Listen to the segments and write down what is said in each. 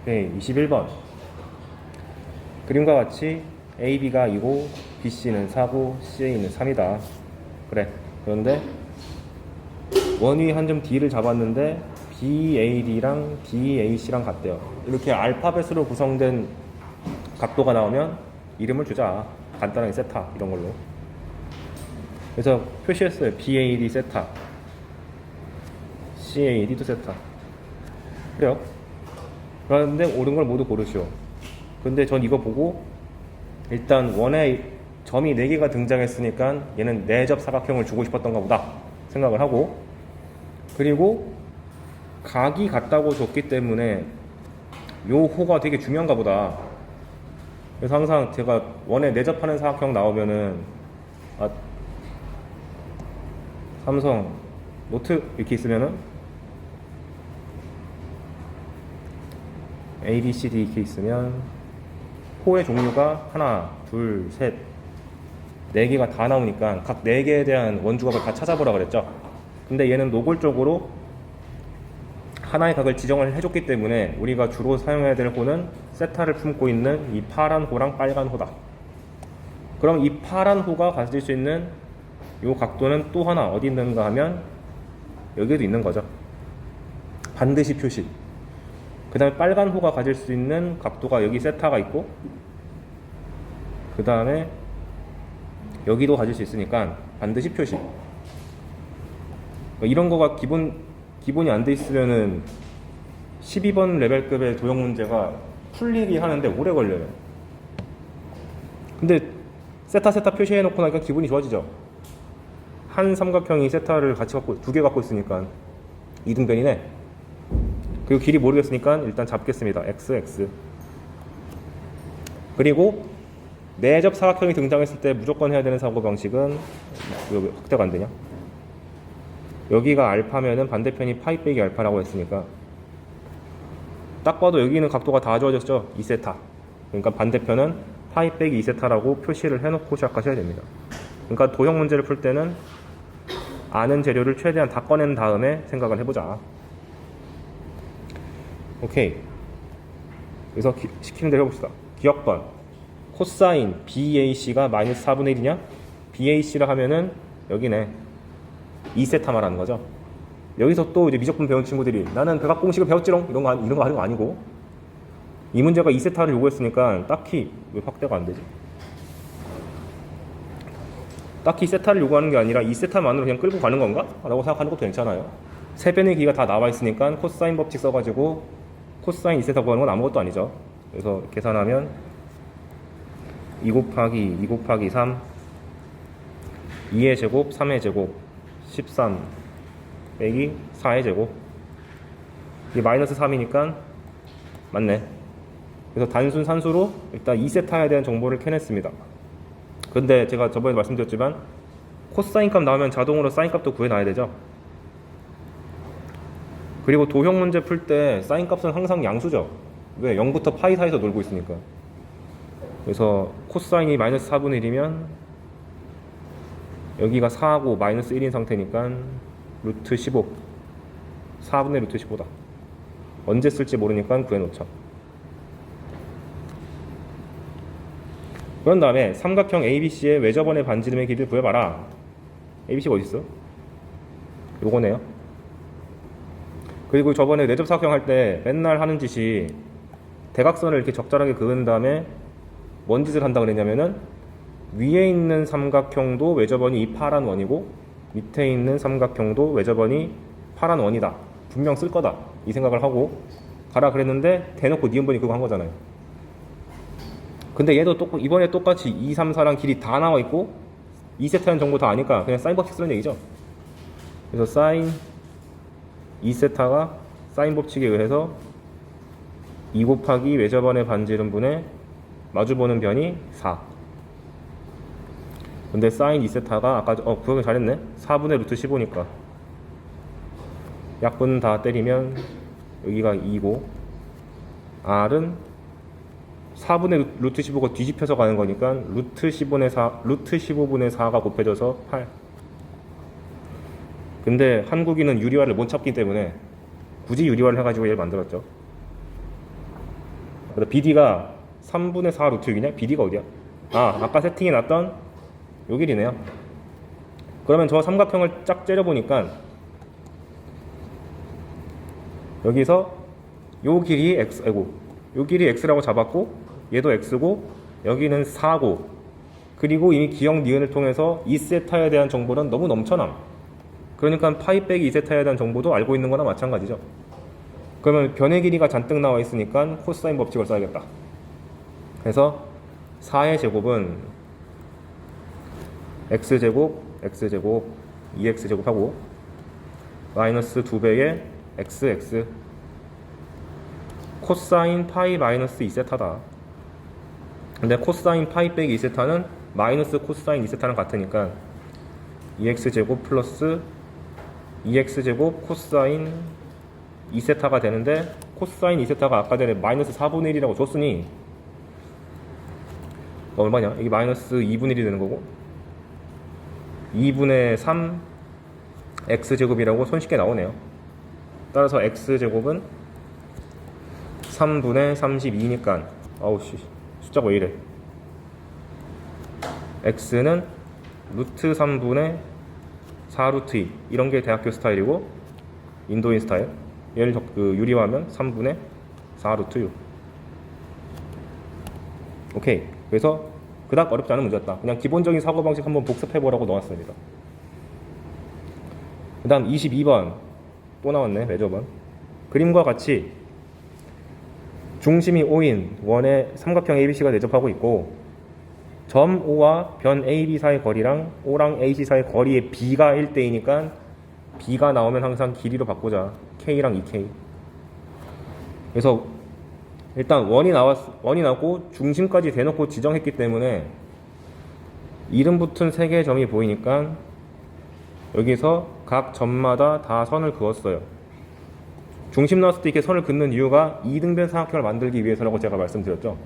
네, 21번. 그림과 같이 AB가 2고 BC는 4고 CA는 3이다. 그래. 그런데 원위 한 점 D를 잡았는데 BAD랑 DAC랑 같대요. 이렇게 알파벳으로 구성된 각도가 나오면 이름을 주자. 간단하게 세타 이런 걸로. 그래서 표시했어요. BAD 세타, CAD도 세타. 그래요. 그런데 옳은 걸 모두 고르시오. 근데 전 이거 보고 일단 원에 점이 4개가 등장했으니까 얘는 내접 사각형을 주고 싶었던가 보다 생각을 하고, 그리고 각이 같다고 줬기 때문에 요 호가 되게 중요한가 보다. 그래서 항상 제가 원에 내접하는 사각형 나오면은 삼성 노트 이렇게 있으면은 A, B, C, D 이렇게 있으면 호의 종류가 하나, 둘, 셋, 4개가 다 나오니까 각 4개에 대한 원주각을 다 찾아보라 그랬죠. 근데 얘는 노골적으로 하나의 각을 지정을 해줬기 때문에 우리가 주로 사용해야 될 호는 세타를 품고 있는 이 파란 호랑 빨간 호다. 그럼 이 파란 호가 가질 수 있는 이 각도는 또 하나 어디 있는가 하면 여기에도 있는 거죠. 반드시 표시. 그 다음에 빨간 호가 가질 수 있는 각도가 여기 세타가 있고, 그 다음에 여기도 가질 수 있으니까 반드시 표시. 이런 거가 기본이 안 돼 있으면은 12번 레벨급의 도형 문제가 풀리기 하는데 오래 걸려요. 근데 세타 표시해 놓고 나니까 기분이 좋아지죠. 한 삼각형이 세타를 같이 갖고 2개 갖고 있으니까 이등변이네. 그리고 길이 모르겠으니까 일단 잡겠습니다. x. 그리고 내접 사각형이 등장했을 때 무조건 해야 되는 사고방식은, 여기 확대가 안 되냐? 여기가 알파면은 반대편이 파이 빼기 알파라고 했으니까 딱 봐도 여기 있는 각도가 다 주어졌죠. 2세타. 그러니까 반대편은 파이 빼기 2세타라고 표시를 해놓고 시작하셔야 됩니다. 그러니까 도형 문제를 풀 때는 아는 재료를 최대한 다 꺼낸 다음에 생각을 해보자. 오케이. 그래서 시키는 대로 해봅시다. 기억번. 코사인 BAC가 마이너스 4분의 1이냐? BAC라 하면은 여기네. 2세타 말하는 거죠. 여기서 또 이제 미적분 배운 친구들이 나는 백악 공식을 배웠지롱 이런 거 하는 거 아니고, 이 문제가 2세타를 요구했으니까 딱히 왜 확대가 안 되지? 딱히 세타를 요구하는 게 아니라 2세타만으로 그냥 끌고 가는 건가? 라고 생각하는 것도 괜찮아요. 세변의 기가 다 나와 있으니까 코사인 법칙 써가지고 코사인 2세타 구하는 건 아무것도 아니죠. 그래서 계산하면 2 곱하기 3 2의 제곱 3의 제곱 13 빼기 4의 제곱, 이게 마이너스 3이니까 맞네. 그래서 단순 산수로 일단 2세타에 대한 정보를 캐냈습니다. 근데 제가 저번에 말씀드렸지만 코사인 값 나오면 자동으로 사인 값도 구해놔야 되죠. 그리고 도형 문제 풀 때 사인 값은 항상 양수죠. 왜? 0부터 파이 사이에서 놀고 있으니까. 그래서 코사인이 마이너스 4분의 1이면 여기가 4하고 마이너스 1인 상태니까 루트 15, 4분의 루트 15다. 언제 쓸지 모르니까 구해놓자. 그런 다음에 삼각형 ABC의 외접원의 반지름의 길이를 구해봐라. ABC가 어딨어? 요거네요. 그리고 저번에 내접 사각형 할 때 맨날 하는 짓이 대각선을 이렇게 적절하게 그은 다음에 뭔 짓을 한다 그랬냐면은 위에 있는 삼각형도 외접원이 이 파란 원이고 밑에 있는 삼각형도 외접원이 파란 원이다. 분명 쓸 거다. 이 생각을 하고 가라 그랬는데 대놓고 니은번이 그거 한 거잖아요. 근데 얘도 이번에 똑같이 2, 3, 4랑 길이 다 나와 있고 2세타는 정보 다 아니까 그냥 사인 법칙 쓰는 얘기죠. 그래서 사인 2세타가 사인 법칙에 의해서 2 곱하기 외접원의 반지름분의 마주보는 변이 4. 근데 사인 2세타가 아까 구하기 잘했네. 4분의 루트 15니까 약분 다 때리면 여기가 2고 R은 4분의 루트 15가 뒤집혀서 가는 거니까 루트 15분의 4가 곱해져서 8. 근데 한국인은 유리화를 못 찾기 때문에 굳이 유리화를 해가지고 얘를 만들었죠. 그래서 BD가 3분의 4 루트 6이냐? BD가 어디야? 아, 아까 세팅해놨던 요 길이네요. 그러면 저 삼각형을 쫙 째려보니까 여기서 요 길이 x, 요 길이 x라고 잡았고 얘도 x고 여기는 4고 그리고 이미 기억 니은을 통해서 2세타에 대한 정보는 너무 넘쳐남. 그러니까 파이 빼기 2세타에 대한 정보도 알고 있는 거나 마찬가지죠. 그러면 변의 길이가 잔뜩 나와 있으니까 코사인 법칙을 써야겠다. 그래서 4의 제곱은 x제곱, x제곱, 2x제곱하고 마이너스 2배의 xx 코사인 파이 마이너스 2세타다. 근데 코사인 파이 빼기 2세타는 마이너스 코사인 2세타랑 같으니까 2x제곱 플러스 2x제곱 코사인 2세타가 되는데 코사인 2세타가 아까 전에 마이너스 4분의 1이라고 줬으니 얼마냐? 이게 마이너스 2분의 1이 되는 거고 2분의 3 x제곱이라고 손쉽게 나오네요. 따라서 x제곱은 3분의 32니까 아우씨 숫자가 왜 이래. x는 루트 3분의 4 루트 2 이런 게 대학교 스타일이고 인도인 스타일 얘를 유리화하면 3분의 4 루트 6. 오케이. 그래서 그닥 어렵지 않은 문제였다. 그냥 기본적인 사고방식 한번 복습해보라고 넣었습니다. 그 다음 22번 또 나왔네. 매저번 그림과 같이 중심이 O인 원의 삼각형 ABC가 대접하고 있고 점 O와 변 AB 사이 거리랑 O랑 AC 사이 거리의 B가 1대이니까 B가 나오면 항상 길이로 바꾸자. K랑 2K. 그래서 일단 원이 나고 중심까지 대놓고 지정했기 때문에 이름 붙은 3개의 점이 보이니까 여기서 각 점마다 다 선을 그었어요. 중심 나왔을 때 이렇게 선을 긋는 이유가 이등변 삼각형을 만들기 위해서라고 제가 말씀드렸죠.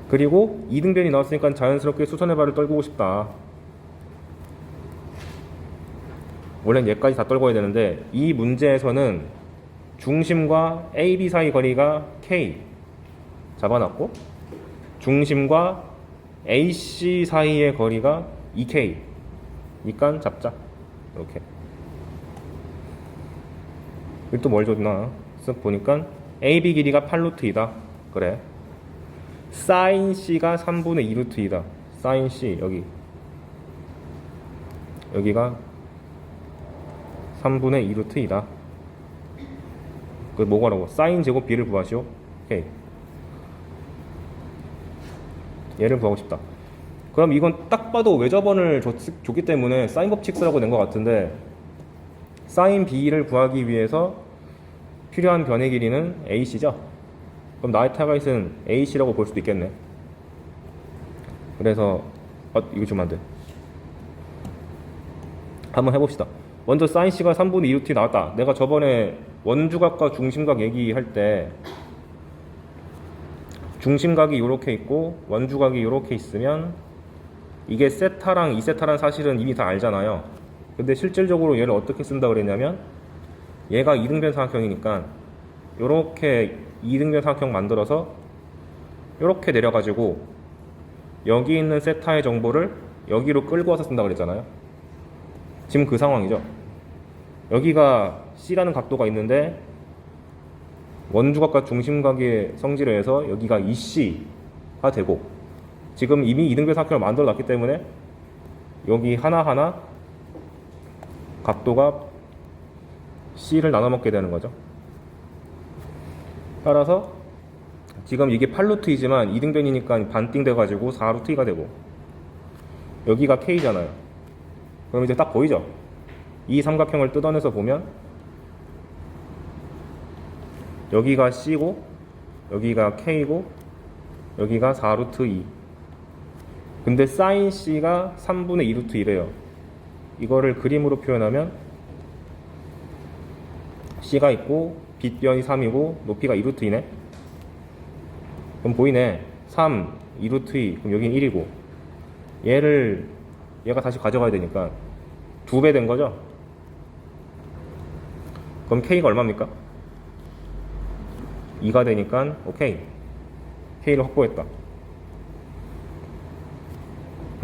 그리고 이등변이 나왔으니까 자연스럽게 수선의 발을 떨구고 싶다. 원래는 얘까지 다 떨궈야 되는데 이 문제에서는 중심과 AB 사이 거리가 K 잡아놨고 중심과 AC 사이의 거리가 2K 니까 잡자. 이렇게 또 뭘 줬나 쓱 보니까 AB 길이가 8루트이다. 그래. 사인 C가 3분의 2루트이다. 사인 C 여기가 3분의 2루트이다. 그 뭐가라고? 사인 제곱 B를 구하시오. 오케이. 얘를 구하고 싶다. 그럼 이건 딱 봐도 외접원을 줬기 때문에 사인 법칙 쓰라고 낸 것 같은데 사인 B를 구하기 위해서 필요한 변의 길이는 AC죠. 그럼 나의 타겟은 AC라고 볼 수도 있겠네. 그래서 이거 주면 안 돼. 한번 해봅시다. 먼저 사인 C가 3분의 2루트 나왔다. 내가 저번에 원주각과 중심각 얘기할 때 중심각이 이렇게 있고 원주각이 이렇게 있으면 이게 세타랑 2세타란 사실은 이미 다 알잖아요. 근데 실질적으로 얘를 어떻게 쓴다 그랬냐면 얘가 이등변 삼각형이니까 이렇게 이등변 삼각형 만들어서 이렇게 내려가지고 여기 있는 세타의 정보를 여기로 끌고 와서 쓴다 그랬잖아요. 지금 그 상황이죠. 여기가 C라는 각도가 있는데 원주각과 중심각의 성질에 의해서 여기가 EC가 되고 지금 이미 이등변 삼각형을 만들어 놨기 때문에 여기 하나하나 각도가 C를 나눠 먹게 되는 거죠. 따라서 지금 이게 8루트이지만 이등변이니까 반띵 돼가지고 4루트가 되고 여기가 K잖아요. 그럼 이제 딱 보이죠? 이 삼각형을 뜯어내서 보면 여기가 C고 여기가 K고 여기가 4루트 2. 근데 사인 C가 3분의 2루트 1이래요. 이거를 그림으로 표현하면 C가 있고 빗변이 3이고 높이가 2루트 2네. 그럼 보이네. 3, 2루트 2. 그럼 여긴 1이고 얘가 다시 가져가야 되니까 2배 된 거죠? 그럼 K가 얼마입니까? 2가 되니까 오케이. K를 확보했다.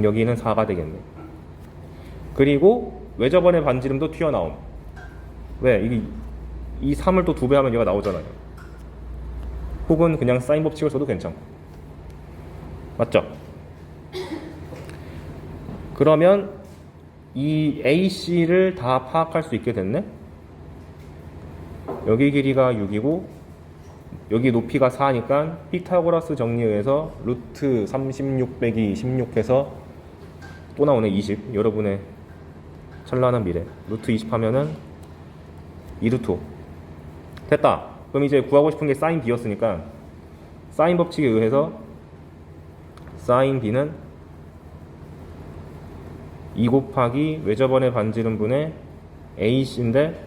여기는 4가 되겠네. 그리고 외접원의 반지름도 튀어나옴. 왜? 이 3을 또 2배 하면 얘가 나오잖아요. 혹은 그냥 사인 법칙을 써도 괜찮고. 맞죠? 그러면 이 AC를 다 파악할 수 있게 됐네? 여기 길이가 6이고 여기 높이가 4니까 피타고라스 정리에 의해서 루트 36 빼기 16 해서 또 나오네 20. 여러분의 찬란한 미래. 루트 20 하면은 2루트 5. 됐다. 그럼 이제 구하고 싶은 게 사인 B였으니까 사인 법칙에 의해서 사인 B는 2 곱하기 외접원의 반지름분의 AC인데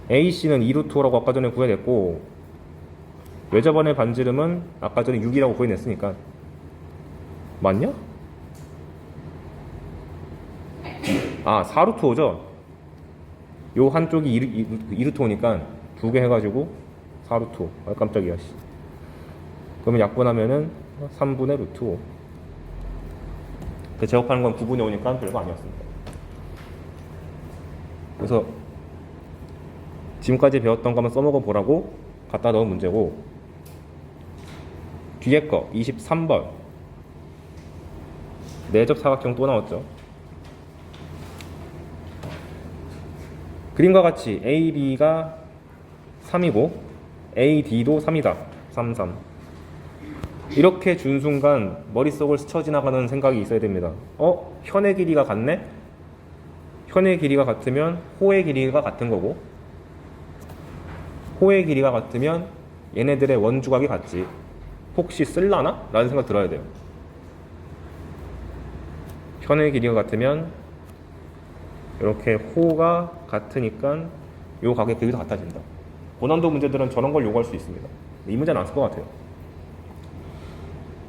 AC는 2루트 5라고 아까 전에 구해냈고 외접원의 반지름은 아까 전에 6이라고 구해냈으니까 맞냐? 아 4루트 5죠? 요 한쪽이 2루트 5니까 두 개 해가지고 4루트 5. 아 깜짝이야 씨. 그러면 약분하면은 3분의 루트 5. 그 제곱하는 건 9분의 5니까 별거 아니었습니다. 그래서 지금까지 배웠던 거 한번 써먹어 보라고 갖다 넣은 문제고, 뒤에 거 23번 내접 사각형 또 나왔죠. 그림과 같이 AB가 3이고 AD도 3이다. 3, 3. 이렇게 준 순간 머릿속을 스쳐 지나가는 생각이 있어야 됩니다. 현의 길이가 같네? 현의 길이가 같으면 호의 길이가 같은 거고, 호의 길이가 같으면 얘네들의 원주각이 같지. 혹시 쓸라나? 라는 생각 들어야 돼요. 현의 길이가 같으면 이렇게 호가 같으니까 요 각의 길이도 같아진다. 고난도 문제들은 저런 걸 요구할 수 있습니다. 이 문제는 안 쓸 것 같아요.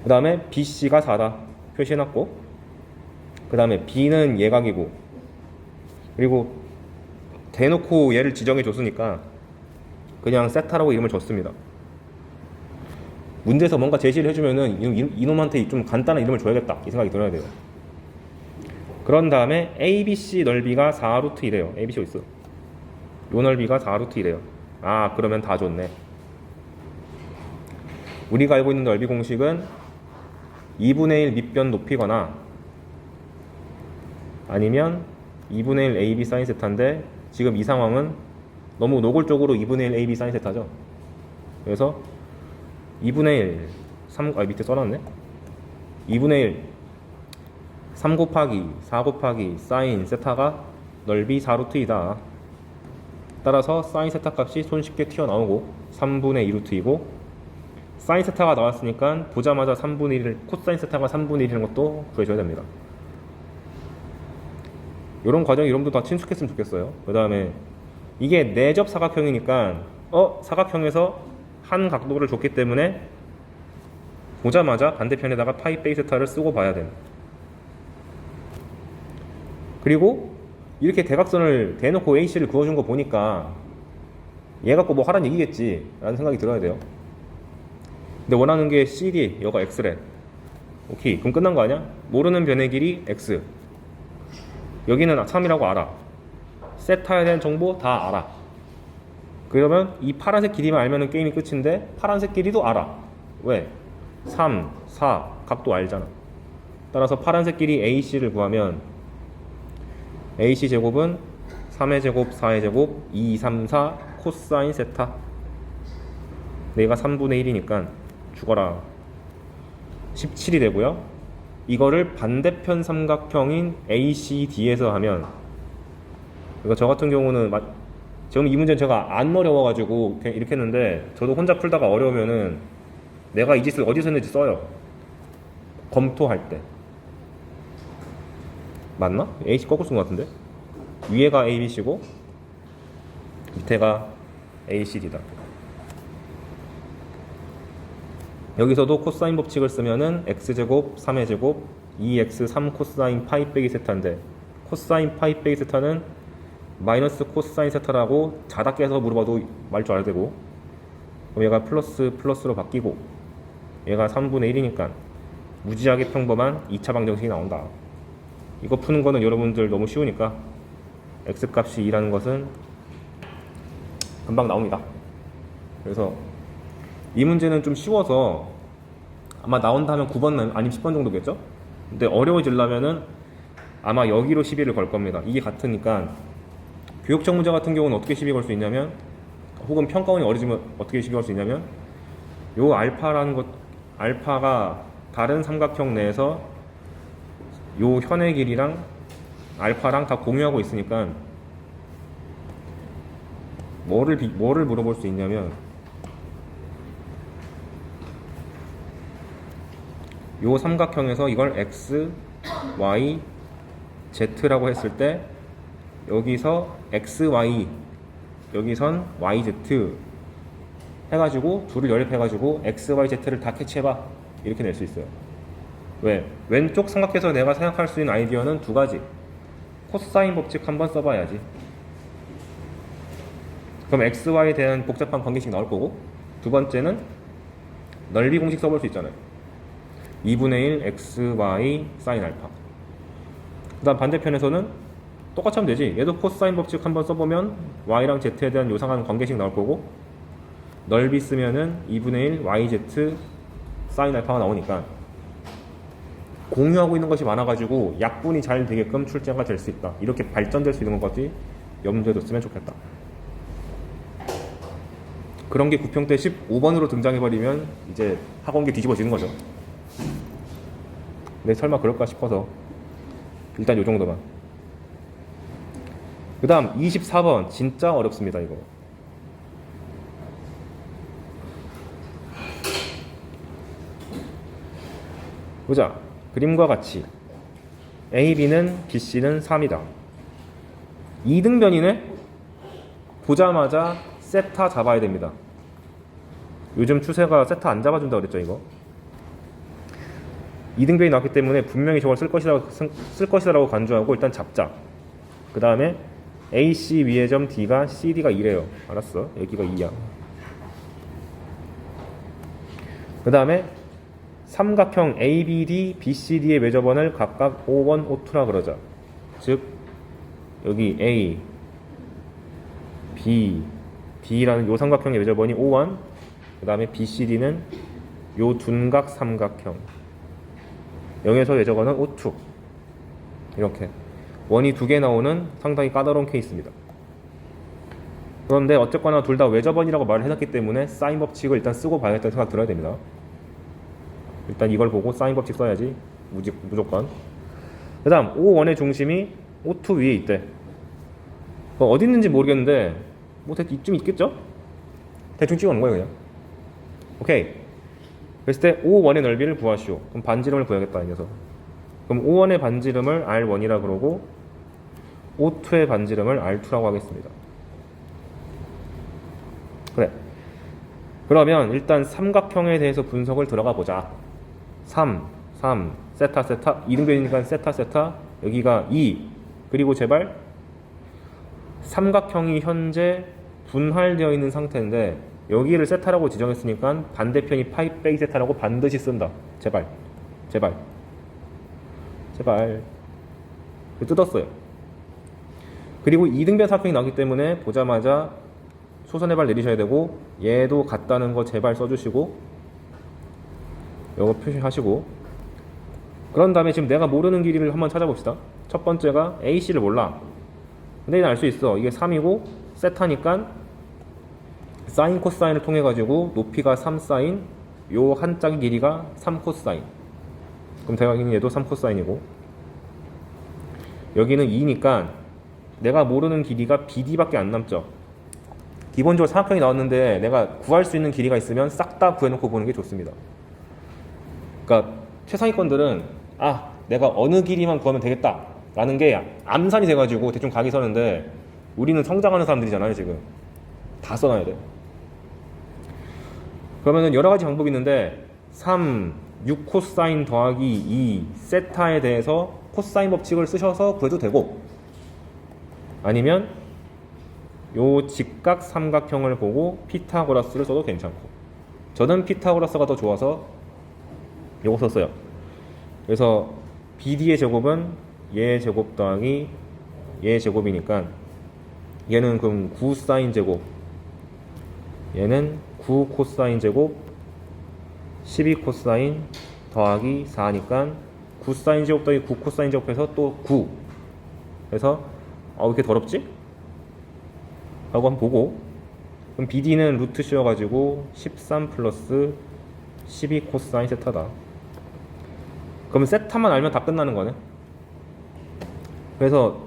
그 다음에 BC가 4다 표시해놨고, 그 다음에 B는 예각이고, 그리고 대놓고 얘를 지정해 줬으니까 그냥 세타라고 이름을 줬습니다. 문제에서 뭔가 제시를 해주면은 이놈한테 좀 간단한 이름을 줘야겠다 이 생각이 들어야 돼요. 그런 다음에 ABC 넓이가 4루트 1이래요. ABC 어디 있어? 요 넓이가 4루트 1이래요. 아 그러면 다 좋네. 우리가 알고 있는 넓이 공식은 2분의 1 밑변 높이거나 아니면 2분의 1 AB 사인 세타인데, 지금 이 상황은 너무 노골적으로 2분의 1 AB 사인 세타죠. 그래서 2분의 1 밑에 써놨네. 2분의 1 3 곱하기 4 곱하기 사인 세타가 넓이 4루트 2다. 따라서 사인 세타 값이 손쉽게 튀어나오고 3분의 2루트이고, 사인 세타가 나왔으니까 보자마자 3분의 1을 코사인 세타가 3분의 1이라는 것도 구해줘야 됩니다. 이런 과정 여러분도 다 친숙했으면 좋겠어요. 그 다음에 이게 내접 사각형이니까 사각형에서 한 각도를 줬기 때문에 보자마자 반대편에다가 파이 베이 세타를 쓰고 봐야 돼요. 그리고 이렇게 대각선을 대놓고 AC를 그어준 거 보니까 얘 갖고 뭐 하란 얘기겠지 라는 생각이 들어야 돼요. 근데 원하는 게 CD, 여가 X래. 오케이, 그럼 끝난 거 아니야? 모르는 변의 길이 X, 여기는 3이라고 알아. 세타에 대한 정보 다 알아. 그러면 이 파란색 길이만 알면 게임이 끝인데 파란색 길이도 알아. 왜? 3, 4 각도 알잖아. 따라서 파란색 길이 AC를 구하면 AC 제곱은 3의 제곱, 4의 제곱, 2, 3, 4 코사인 세타. 얘가 3분의 1이니까 죽어라. 17이 되고요. 이거를 반대편 삼각형인 ACD에서 하면, 이거 저 같은 경우는 지금 이 문제는 제가 안 어려워가지고 그냥 이렇게 했는데, 저도 혼자 풀다가 어려우면은 내가 이 짓을 어디서 했는지 써요. 검토할 때. 맞나? AC 거꾸로 쓴 것 같은데? 위에가 ABC고 밑에가 ACD다. 여기서도 코사인 법칙을 쓰면은 x제곱 3의 제곱 2x 3 코사인 파이 빼기 세타인데, 코사인 파이 빼기 세타는 마이너스 코사인 세타라고 자다 깨서 물어봐도 말 줄 알아야 되고, 그럼 얘가 플러스로 바뀌고 얘가 3분의 1이니까 무지하게 평범한 2차 방정식이 나온다. 이거 푸는 거는 여러분들 너무 쉬우니까 x값이 2라는 것은 금방 나옵니다. 그래서 이 문제는 좀 쉬워서 아마 나온다면 9번 아니면 10번 정도겠죠? 근데 어려워지려면은 아마 여기로 시비를 걸 겁니다. 이게 같으니까 교육적 문제 같은 경우는 어떻게 시비 걸 수 있냐면, 혹은 평가원이 어려지면 어떻게 시비 걸 수 있냐면, 요 알파라는 것, 알파가 다른 삼각형 내에서 요 현의 길이랑 알파랑 다 공유하고 있으니까 뭐를 물어볼 수 있냐면, 요 삼각형에서 이걸 x, y, z라고 했을 때 여기서 x, y, 여기선 y, z 해가지고 둘을 연립해가지고 x, y, z를 다 캐치해봐, 이렇게 낼 수 있어요. 왜? 왼쪽 삼각형에서 내가 생각할 수 있는 아이디어는 두 가지. 코사인 법칙 한번 써봐야지. 그럼 x, y에 대한 복잡한 관계식 나올 거고, 두 번째는 넓이 공식 써볼 수 있잖아요. 2분의 1 x, y, 사인 알파. 그 다음 반대편에서는 똑같이 하면 되지. 얘도 코사인 법칙 한번 써보면 y랑 z에 대한 요상한 관계식 나올 거고, 넓이 쓰면은 2분의 1 yz 사인 알파가 나오니까 공유하고 있는 것이 많아가지고 약분이 잘 되게끔 출제가 될 수 있다. 이렇게 발전될 수 있는 것까지 염두에 뒀으면 좋겠다. 그런 게 구평 때 15번으로 등장해버리면 이제 학원계 뒤집어지는 거죠. 근데 설마 그럴까 싶어서 일단 요 정도만. 그 다음 24번 진짜 어렵습니다. 이거 보자. 그림과 같이 A, B는 B, C는 3이다. 2등변이네? 보자마자 세타 잡아야 됩니다. 요즘 추세가 세타 안 잡아준다 그랬죠. 이거 2등변이 나왔기 때문에 분명히 저걸 쓸 것이라고 간주하고 일단 잡자. 그 다음에 AC 위의 점 D가 CD가 2래요. 알았어. 여기가 2야. 그 다음에 삼각형 ABD, BCD의 외접원을 각각 O1, O2라 그러자. 즉 여기 A, B, D라는 요 삼각형의 외접원이 O1, 그 다음에 BCD는 요 둔각 삼각형, 0에서 외접원은 O2. 이렇게 원이 두 개 나오는 상당히 까다로운 케이스입니다. 그런데 어쨌거나 둘 다 외접원이라고 말을 해놨기 때문에 사인 법칙을 일단 쓰고 봐야겠다는 생각 들어야 됩니다. 일단 이걸 보고 사인 법칙 써야지. 무조건. 그 다음 O1의 중심이 O2 위에 있대. 어디 있는지 모르겠는데 뭐 이쯤 있겠죠? 대충 찍어놓은 거예요 그냥. 오케이. 그랬을 때 O1의 넓이를 구하시오. 그럼 반지름을 구해야겠다 이 녀석. 그럼 O1의 반지름을 R1이라 그러고 O2의 반지름을 R2라고 하겠습니다. 그래. 그러면 일단 삼각형에 대해서 분석을 들어가 보자. 3, 세타, 2등변이니까 세타, 여기가 2, 그리고 제발 삼각형이 현재 분할되어 있는 상태인데 여기를 세타라고 지정했으니까 반대편이 파이 빼기 세타라고 반드시 쓴다. 제발. 뜯었어요. 그리고 2등변 삼각형이 나오기 때문에 보자마자 소선의 발 내리셔야 되고, 얘도 같다는 거 제발 써주시고, 요거 표시하시고, 그런 다음에 지금 내가 모르는 길이를 한번 찾아봅시다. 첫 번째가 AC를 몰라. 근데 이건 알 수 있어. 이게 3이고 세타니까 사인 코사인을 통해 가지고 높이가 3사인, 요 한 짝의 길이가 3코사인. 그럼 대각인 얘도 3코사인이고, 여기는 2니까 내가 모르는 길이가 BD밖에 안 남죠. 기본적으로 삼각형이 나왔는데 내가 구할 수 있는 길이가 있으면 싹 다 구해놓고 보는 게 좋습니다. 그러니까 최상위권들은 내가 어느 길이만 구하면 되겠다 라는 게 암산이 돼가지고 대충 각이 서는데, 우리는 성장하는 사람들이잖아요. 지금 다 써놔야 돼. 그러면은 여러 가지 방법이 있는데 3, 6 코사인 더하기 2 세타에 대해서 코사인 법칙을 쓰셔서 구해도 되고, 아니면 요 직각 삼각형을 보고 피타고라스를 써도 괜찮고, 저는 피타고라스가 더 좋아서 요거 썼어요. 그래서 BD의 제곱은 얘 제곱 더하기 얘 제곱이니까 얘는 그럼 9 사인 제곱, 얘는 9 코사인 제곱 12 코사인 더하기 4니까 9 사인 제곱 더하기 9 코사인 제곱해서 또 9. 그래서 왜 이렇게 더럽지? 라고 한번 보고, 그럼 BD는 루트 씌워가지고 13 플러스 12 코사인 세타다. 그러면 세타만 알면 다 끝나는 거네. 그래서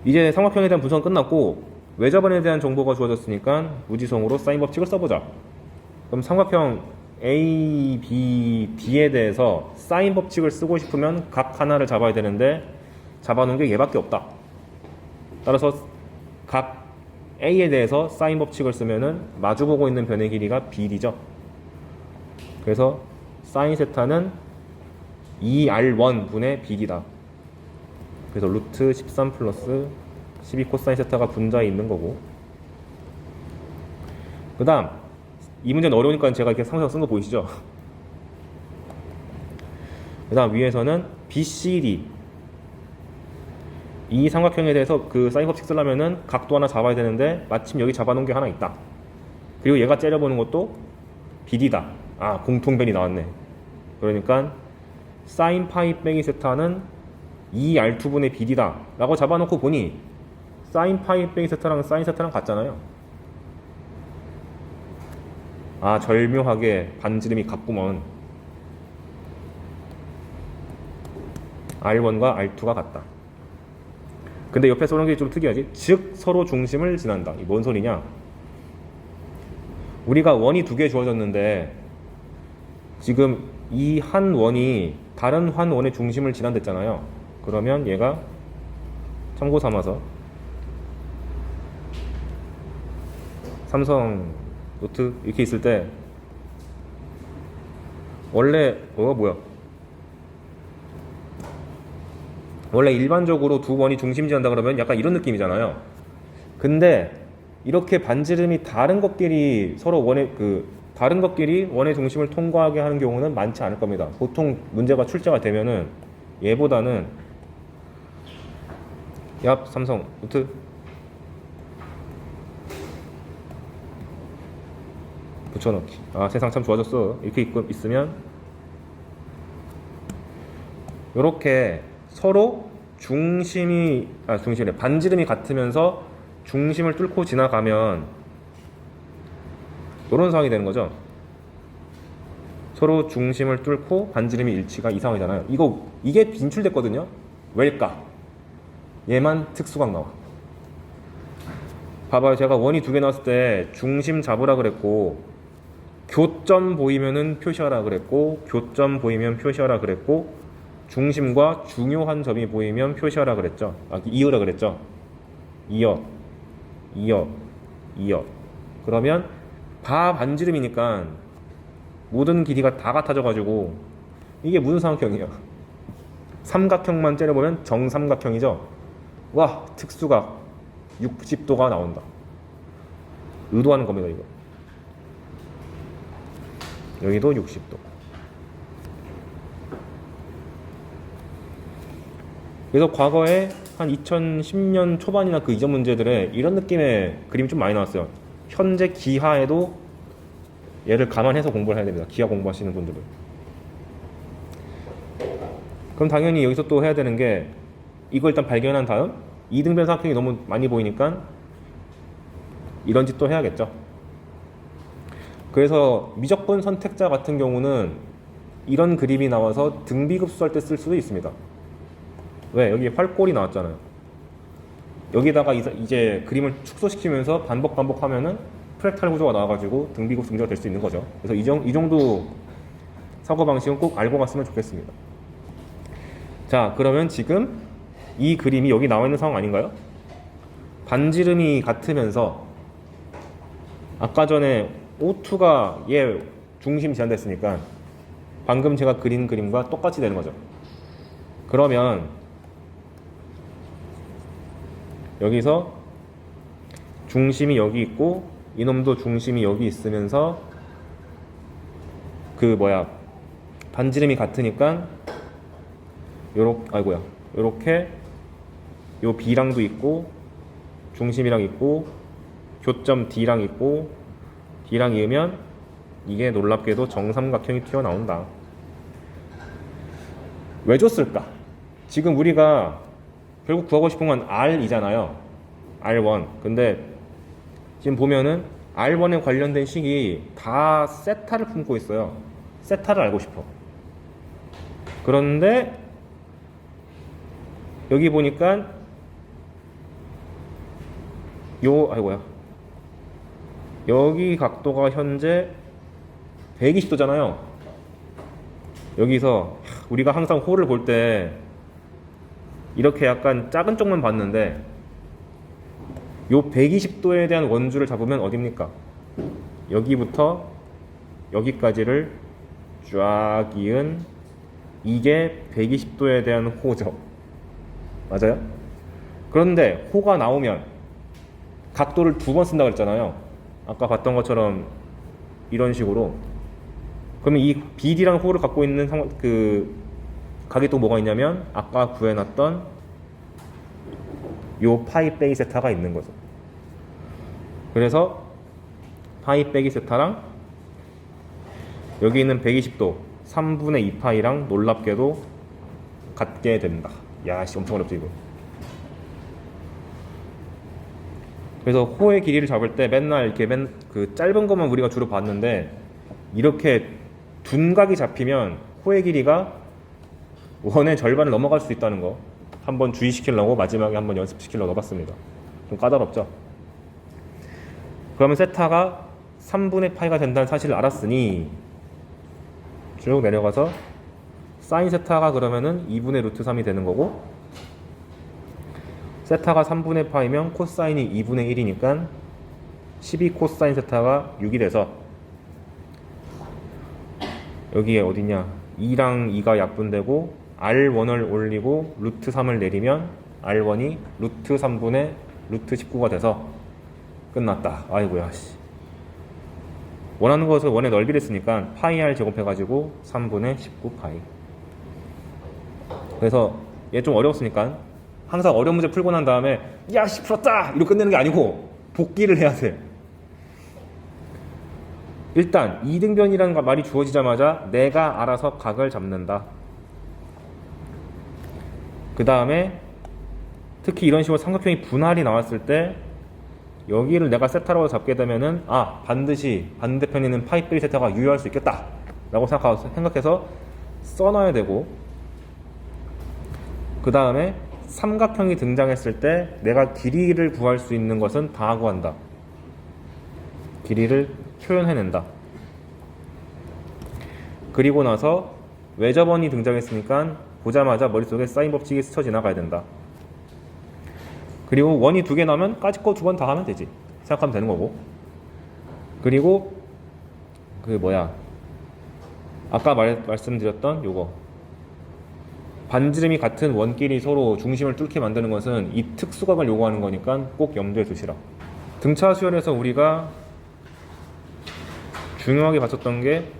이제 삼각형에 대한 분석은 끝났고 외접원에 대한 정보가 주어졌으니까 무지성으로 사인 법칙을 써보자. 그럼 삼각형 A, B, D에 대해서 사인 법칙을 쓰고 싶으면 각 하나를 잡아야 되는데 잡아놓은 게 얘밖에 없다. 따라서 각 A에 대해서 사인 법칙을 쓰면은 마주보고 있는 변의 길이가 BD죠. 그래서 사인 세타는 2R1 분의 BD다. 그래서 루트 13 플러스 12 코사인 세타가 분자에 있는 거고, 그 다음 이 문제는 어려우니까 제가 이렇게 상세하게 쓴 거 보이시죠? 그 다음 위에서는 BCD, 이 삼각형에 대해서 그 사인 법칙 쓰려면은 각도 하나 잡아야 되는데 마침 여기 잡아놓은 게 하나 있다. 그리고 얘가 째려보는 것도 BD다. 공통변이 나왔네. 그러니까 사인 파이 빼기 세타는 2R2분의 BD다 라고 잡아놓고 보니 사인 파이 빼기 세타랑 사인 세타랑 같잖아요. 절묘하게 반지름이 같구먼. R1과 R2가 같다. 근데 옆에 써놓은 게 좀 특이하지? 즉 서로 중심을 지난다. 이 뭔 소리냐? 우리가 원이 두 개 주어졌는데 지금 이 한 원이 다른 한 원의 중심을 지난댔잖아요. 그러면 얘가 참고 삼아서 삼성 노트 이렇게 있을 때 원래 원래 일반적으로 두 원이 중심 지난다 그러면 약간 이런 느낌이잖아요. 근데 이렇게 반지름이 다른 것끼리 서로 다른 것끼리 원의 중심을 통과하게 하는 경우는 많지 않을 겁니다. 보통 문제가 출제가 되면은 얘보다는 삼성 노트 붙여넣기. 세상 참 좋아졌어. 이렇게 있으면 이렇게 서로 반지름이 같으면서 중심을 뚫고 지나가면 이런 상황이 되는 거죠. 서로 중심을 뚫고 반지름이 일치가 이 상황이잖아요. 이게 빈출됐거든요. 왜일까? 얘만 특수각 나와. 봐봐요. 제가 원이 두 개 나왔을 때 중심 잡으라 그랬고, 교점 보이면은 표시하라 그랬고, 교점 보이면 표시하라 그랬고, 중심과 중요한 점이 보이면 표시하라 그랬죠. 이어라 그랬죠. 이어. 그러면 다 반지름이니까 모든 길이가 다 같아져가지고 이게 무슨 삼각형이에요? 삼각형만 째려보면 정삼각형이죠. 와, 특수각 60도가 나온다. 의도하는 겁니다, 이거. 여기도 60도. 그래서 과거에 한 2010년 초반이나 그 이전 문제들에 이런 느낌의 그림이 좀 많이 나왔어요. 현재 기하에도 얘를 감안해서 공부를 해야 됩니다. 기하 공부하시는 분들은. 그럼 당연히 여기서 또 해야 되는 게, 이걸 일단 발견한 다음 이등변 삼각형이 너무 많이 보이니까 이런 짓 또 해야겠죠. 그래서 미적분 선택자 같은 경우는 이런 그림이 나와서 등비급수할 때 쓸 수도 있습니다. 왜? 여기 활골이 나왔잖아요. 여기다가 이제 그림을 축소시키면서 반복하면은 프랙탈 구조가 나와가지고 등비급수 문제가 될 수 있는 거죠. 그래서 이 정도 사고방식은 꼭 알고 갔으면 좋겠습니다. 자, 그러면 지금 이 그림이 여기 나와 있는 상황 아닌가요? 반지름이 같으면서 아까 전에 O2가 얘 중심 제한됐으니까 방금 제가 그린 그림과 똑같이 되는 거죠. 그러면 여기서 중심이 여기 있고 이놈도 중심이 여기 있으면서 그 뭐야 반지름이 같으니까 요렇게 요 B랑도 있고 중심이랑 있고 교점 D랑 있고 D랑 이으면 이게 놀랍게도 정삼각형이 튀어나온다. 왜 줬을까? 지금 우리가 결국 구하고 싶은 건 R이잖아요. R1. 근데 지금 보면은 R1에 관련된 식이 다 세타를 품고 있어요. 세타를 알고 싶어. 그런데 여기 보니까 여기 각도가 현재 120도잖아요. 여기서 우리가 항상 호를 볼 때 이렇게 약간 작은 쪽만 봤는데 요 120도에 대한 원주를 잡으면 어딥니까? 여기부터 여기까지를 쫙 이은 이게 120도에 대한 호죠. 맞아요? 그런데 호가 나오면 각도를 두 번 쓴다고 그랬잖아요. 아까 봤던 것처럼 이런 식으로. 그러면 이 BD라는 호를 갖고 있는 그 각이 또 뭐가 있냐면 아까 구해놨던 요 파이 빼기 세타가 있는 거죠. 그래서 파이 빼기 세타랑 여기 있는 120도 3분의 2파이랑 놀랍게도 같게 된다. 야씨 엄청 어렵지 이거. 그래서 호의 길이를 잡을 때 맨날 이렇게 그 짧은 것만 우리가 주로 봤는데 이렇게 둔각이 잡히면 호의 길이가 원의 절반을 넘어갈 수 있다는 거 한번 주의시키려고 마지막에 한번 연습시키려고 넣어봤습니다. 좀 까다롭죠? 그러면 세타가 3분의 파이가 된다는 사실을 알았으니 쭉 내려가서 사인 세타가 그러면은 2분의 루트 3이 되는 거고 세타가 3분의 파이면 코사인이 2분의 1이니까 12 코사인 세타가 6이 돼서 여기에 어디냐 2랑 2가 약분되고 R1을 올리고 루트 3을 내리면 R1이 루트 3분의 루트 19가 돼서 끝났다. 아이고야 씨. 원하는 것을 원의 넓이를 쓰니까 파이 R 제곱해가지고 3분의 19파이. 그래서 얘 좀 어려웠으니까 항상 어려운 문제 풀고 난 다음에 야씨 풀었다! 이렇게 끝내는 게 아니고 복기를 해야 돼. 일단 이등변이라는 말이 주어지자마자 내가 알아서 각을 잡는다. 그 다음에 특히 이런 식으로 삼각형이 분할이 나왔을 때 여기를 내가 세타라고 잡게 되면은 반드시 반대편에 있는 파이 빼기 세타가 유효할 수 있겠다 라고 생각해서 써놔야 되고 그 다음에 삼각형이 등장했을 때 내가 길이를 구할 수 있는 것은 다 구한다. 길이를 표현해낸다. 그리고 나서 외접원이 등장했으니까 보자마자 머릿속에 사인 법칙이 스쳐 지나가야 된다. 그리고 원이 두 개 나오면 까짓 거 두 번 다 하면 되지. 생각하면 되는 거고. 그리고 아까 말씀드렸던 요거 반지름이 같은 원끼리 서로 중심을 뚫게 만드는 것은 이 특수각을 요구하는 거니까 꼭 염두에 두시라. 등차 수열에서 우리가 중요하게 봤었던 게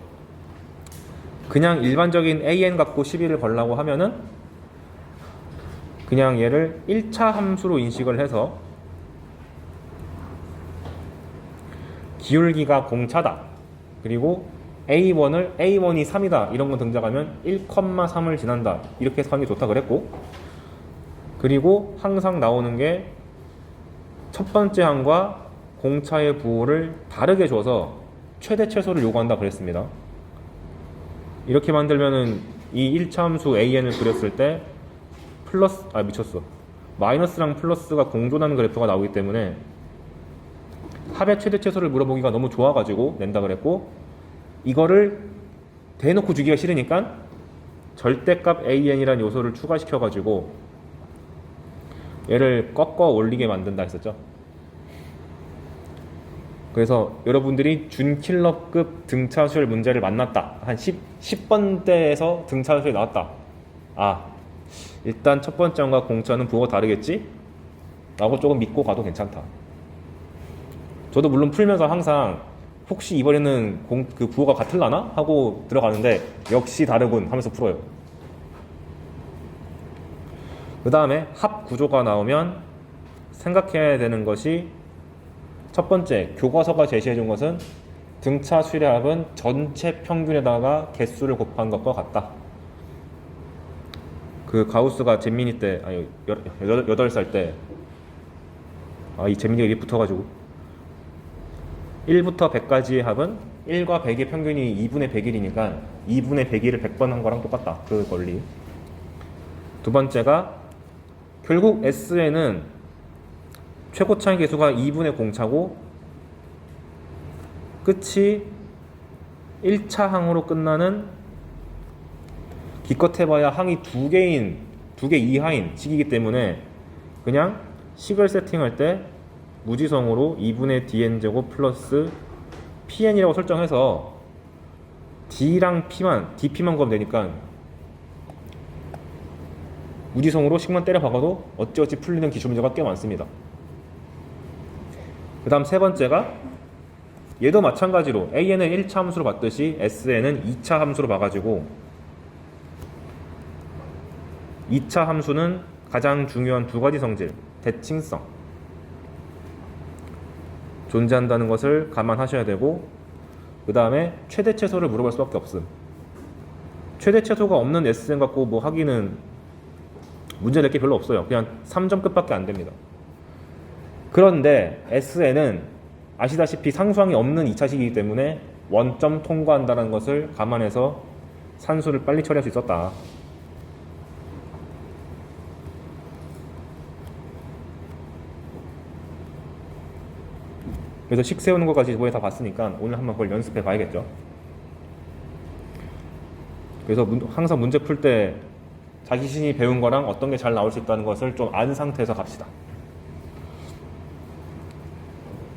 그냥 일반적인 AN 갖고 시비를 걸라고 하면은 그냥 얘를 1차 함수로 인식을 해서 기울기가 공차다. 그리고 A1이 3이다. 이런 거 등장하면 1,3을 지난다. 이렇게 해서 하는 게 좋다 그랬고 그리고 항상 나오는 게 첫 번째 항과 공차의 부호를 다르게 줘서 최대 최소를 요구한다 그랬습니다. 이렇게 만들면은 이 1차 함수 AN을 그렸을 때 마이너스랑 플러스가 공존하는 그래프가 나오기 때문에 합의 최대 최소를 물어보기가 너무 좋아가지고 낸다 그랬고 이거를 대놓고 주기가 싫으니까 절대값 AN이라는 요소를 추가시켜가지고 얘를 꺾어 올리게 만든다 했었죠. 그래서 여러분들이 준킬러급 등차수열 문제를 만났다. 한 10번대에서 등차수열이 나왔다. 일단 첫 번째 항과 공차는 부호가 다르겠지? 라고 조금 믿고 가도 괜찮다. 저도 물론 풀면서 항상 혹시 이번에는 그 부호가 같을라나? 하고 들어가는데 역시 다르군 하면서 풀어요. 그 다음에 합 구조가 나오면 생각해야 되는 것이 첫 번째, 교과서가 제시해준 것은 등차 수렴합은 전체 평균에다가 개수를 곱한 것과 같다. 그 가우스가 잼민이 때, 아니 8살 때, 이 잼민이가 입 붙어가지고 1부터 100까지의 합은 1과 100의 평균이 2분의 100일이니까 2분의 100일을 100번 한 거랑 똑같다. 그 권리. 두 번째가 결국 S에는 최고차의 개수가 2분의 공차고 끝이 1차 항으로 끝나는 기껏 해봐야 항이 2개 이하인 식이기 때문에 그냥 식을 세팅할 때 무지성으로 2분의 dn제곱 플러스 pn이라고 설정해서 d랑 dp만 구하면 되니까 무지성으로 식만 때려 박아도 어찌어찌 풀리는 기출문제가 꽤 많습니다. 그 다음 세 번째가 얘도 마찬가지로 a는 1차 함수로 봤듯이 sn은 2차 함수로 봐가지고 2차 함수는 가장 중요한 두 가지 성질, 대칭성 존재한다는 것을 감안하셔야 되고 그 다음에 최대 최소를 물어볼 수밖에 없음. 최대 최소가 없는 sn 갖고 뭐 하기는 문제 낼 게 별로 없어요. 그냥 3점급 밖에 안 됩니다. 그런데 SN은 아시다시피 상수항이 없는 2차식이기 때문에 원점 통과한다는 것을 감안해서 산수를 빨리 처리할 수 있었다. 그래서 식 세우는 것까지 이번에 다 봤으니까 오늘 한번 그걸 연습해 봐야겠죠. 그래서 항상 문제 풀 때 자기 자신이 배운 거랑 어떤 게 잘 나올 수 있다는 것을 좀 안 상태에서 갑시다.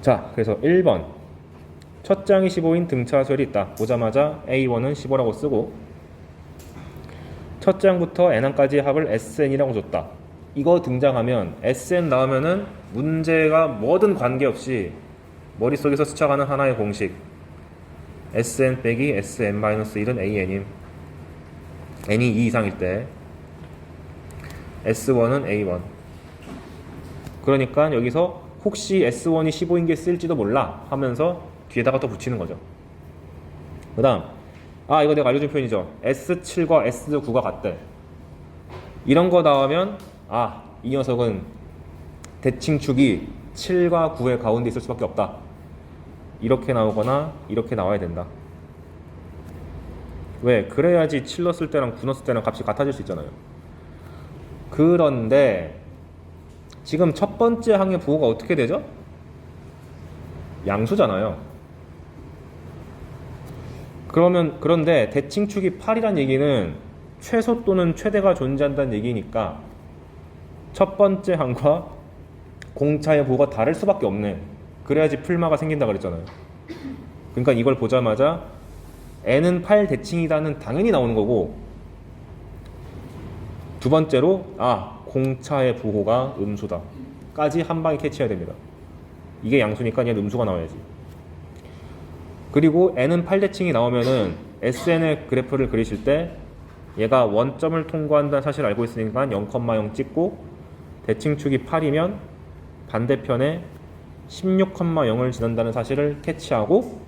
자, 그래서 1번 첫 장이 15인 등차수열이 있다. 보자마자 A1은 15라고 쓰고 첫 장부터 N항까지의 합을 SN이라고 줬다. 이거 등장하면 SN 나오면은 문제가 뭐든 관계없이 머릿속에서 스쳐가는 하나의 공식 SN 빼기 SN-1은 AN임. N이 2 이상일 때 S1은 A1. 그러니까 여기서 혹시 S1이 15인 게 쓸지도 몰라 하면서 뒤에다가 또 붙이는 거죠. 그 다음 이거 내가 알려준 표현이죠. S7과 S9가 같대. 이런 거 나오면 이 녀석은 대칭축이 7과 9의 가운데 있을 수밖에 없다. 이렇게 나오거나 이렇게 나와야 된다. 왜? 그래야지 7 넣었을 때랑 9 넣었을 때랑 값이 같아질 수 있잖아요. 그런데 지금 첫 번째 항의 부호가 어떻게 되죠? 양수잖아요. 그런데 대칭축이 8이란 얘기는 최소 또는 최대가 존재한다는 얘기니까 첫 번째 항과 공차의 부호가 다를 수밖에 없네. 그래야지 풀마가 생긴다 그랬잖아요. 그러니까 이걸 보자마자 n은 8 대칭이다는 당연히 나오는 거고 두 번째로 공차의 부호가 음수다 까지 한 방에 캐치해야 됩니다. 이게 양수니까 얘는 음수가 나와야지. 그리고 n은 8대칭이 나오면은 SN의 그래프를 그리실 때 얘가 원점을 통과한다는 사실을 알고 있으니까 0,0 찍고 대칭축이 8이면 반대편에 16,0을 지난다는 사실을 캐치하고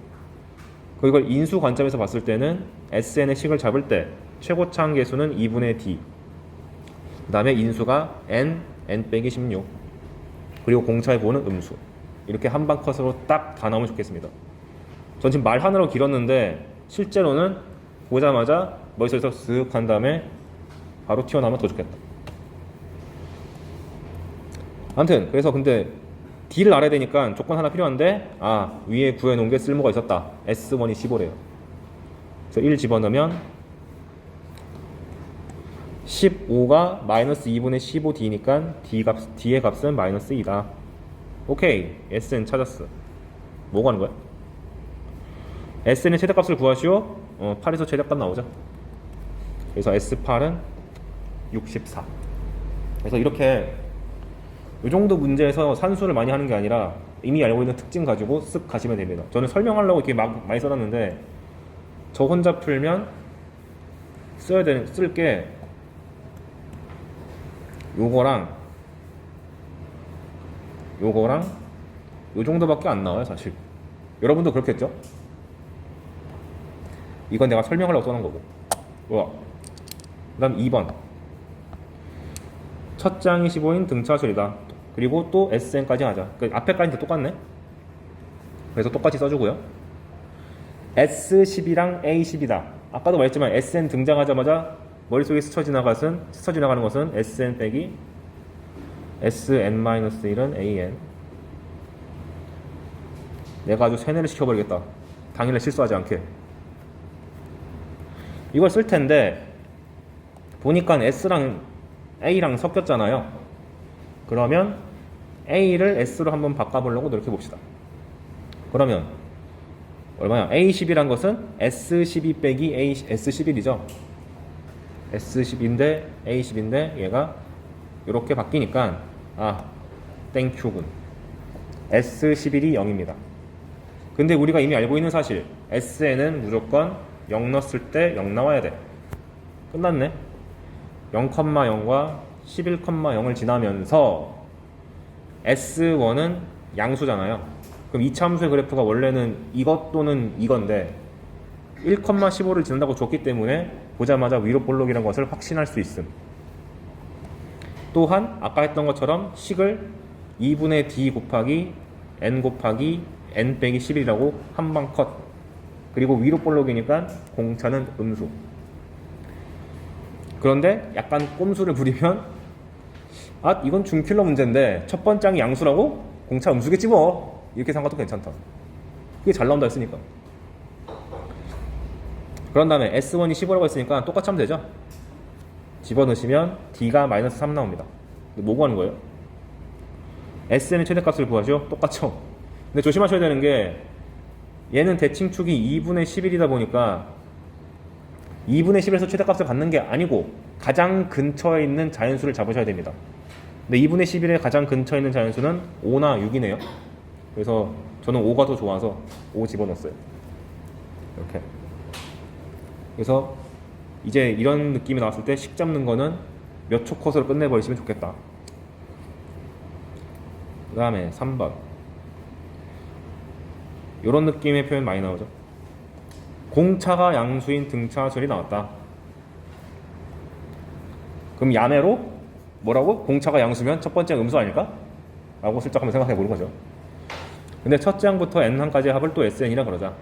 이걸 인수 관점에서 봤을 때는 SN의 식을 잡을 때 최고차 항계수는 2분의 D 그 다음에 인수가 n 빼기 16 그리고 공차의 부호는 음수. 이렇게 한방 컷으로 딱 다 나오면 좋겠습니다. 전 지금 말하느라고 길었는데 실제로는 보자마자 머릿속에서 쓱 한 다음에 바로 튀어나오면 더 좋겠다. 아무튼 그래서 근데 D를 알아야 되니까 조건 하나 필요한데 위에 구해놓은 게 쓸모가 있었다. S1이 15래요. 그래서 1 집어넣으면 15가 마이너스 2분의 15D니까 D의 값은 마이너스 2다. 오케이. SN 찾았어. 뭐 하는 거야? SN의 최대값을 구하시오. 8에서 최대값 나오죠. 그래서 S8은 64. 그래서 이렇게 이 정도 문제에서 산수를 많이 하는 게 아니라 이미 알고 있는 특징 가지고 쓱 가시면 됩니다. 저는 설명하려고 이렇게 막 많이 써놨는데 저 혼자 풀면 쓸 게 요거랑 요 정도밖에 안 나와요 사실. 여러분도 그렇겠죠? 이건 내가 설명하려고 써놓은 거고. 그 다음 2번 첫 장이 15인 등차 처리다. 그리고 또 SN까지 하자. 그 앞에까지는 똑같네. 그래서 똑같이 써주고요. S10이랑 A10이다. 아까도 말했지만 SN 등장하자마자 머릿속에 스쳐 지나가는 것은 SN 빼기 SN-1은 AN. 내가 아주 세뇌를 시켜버리겠다. 당일에 실수하지 않게. 이걸 쓸 텐데 보니까 S랑 A랑 섞였잖아요. 그러면 A를 S로 한번 바꿔보려고 노력해 봅시다. 그러면 얼마야? A10이란 것은 S12 빼기 S11이죠. S10인데 A10인데 얘가 이렇게 바뀌니까 땡큐군. S11이 0입니다. 근데 우리가 이미 알고 있는 사실 SN은 무조건 0 넣었을 때 0 나와야 돼. 끝났네. 0,0과 11,0을 지나면서 S1은 양수잖아요. 그럼 이 참수의 그래프가 원래는 이것 또는 이건데 1,15를 지난다고 줬기 때문에 보자마자 위로 볼록이라는 것을 확신할 수 있음. 또한 아까 했던 것처럼 식을 2분의 d 곱하기 n 곱하기 n 빼기 11이라고 한방 컷. 그리고 위로 볼록이니까 공차는 음수. 그런데 약간 꼼수를 부리면 이건 준킬러 문제인데 첫 번째 장이 양수라고? 공차 음수겠지 뭐. 이렇게 생각도 괜찮다. 그게 잘 나온다 했으니까. 그런 다음에 S1이 15라고 했으니까 똑같이 하면 되죠. 집어넣으시면 D가 마이너스 3 나옵니다. 뭐 구하는 거예요? SN의 최대값을 구하죠. 똑같죠. 근데 조심하셔야 되는 게 얘는 대칭축이 2분의 11이다 보니까 2분의 11에서 최대값을 갖는 게 아니고 가장 근처에 있는 자연수를 잡으셔야 됩니다. 근데 2분의 11에 가장 근처에 있는 자연수는 5나 6이네요. 그래서 저는 5가 더 좋아서 5 집어넣었어요. 이렇게. 그래서 이제 이런 느낌이 나왔을 때 식 잡는 거는 몇 초 컷으로 끝내버리시면 좋겠다. 그 다음에 3번. 이런 느낌의 표현 많이 나오죠. 공차가 양수인 등차설이 나왔다. 그럼 야매로 뭐라고? 공차가 양수면 첫 번째 음수 아닐까? 라고 슬쩍 한번 생각해 보는 거죠. 근데 첫째 항부터 n1까지 합을 또 SN이라 그러자.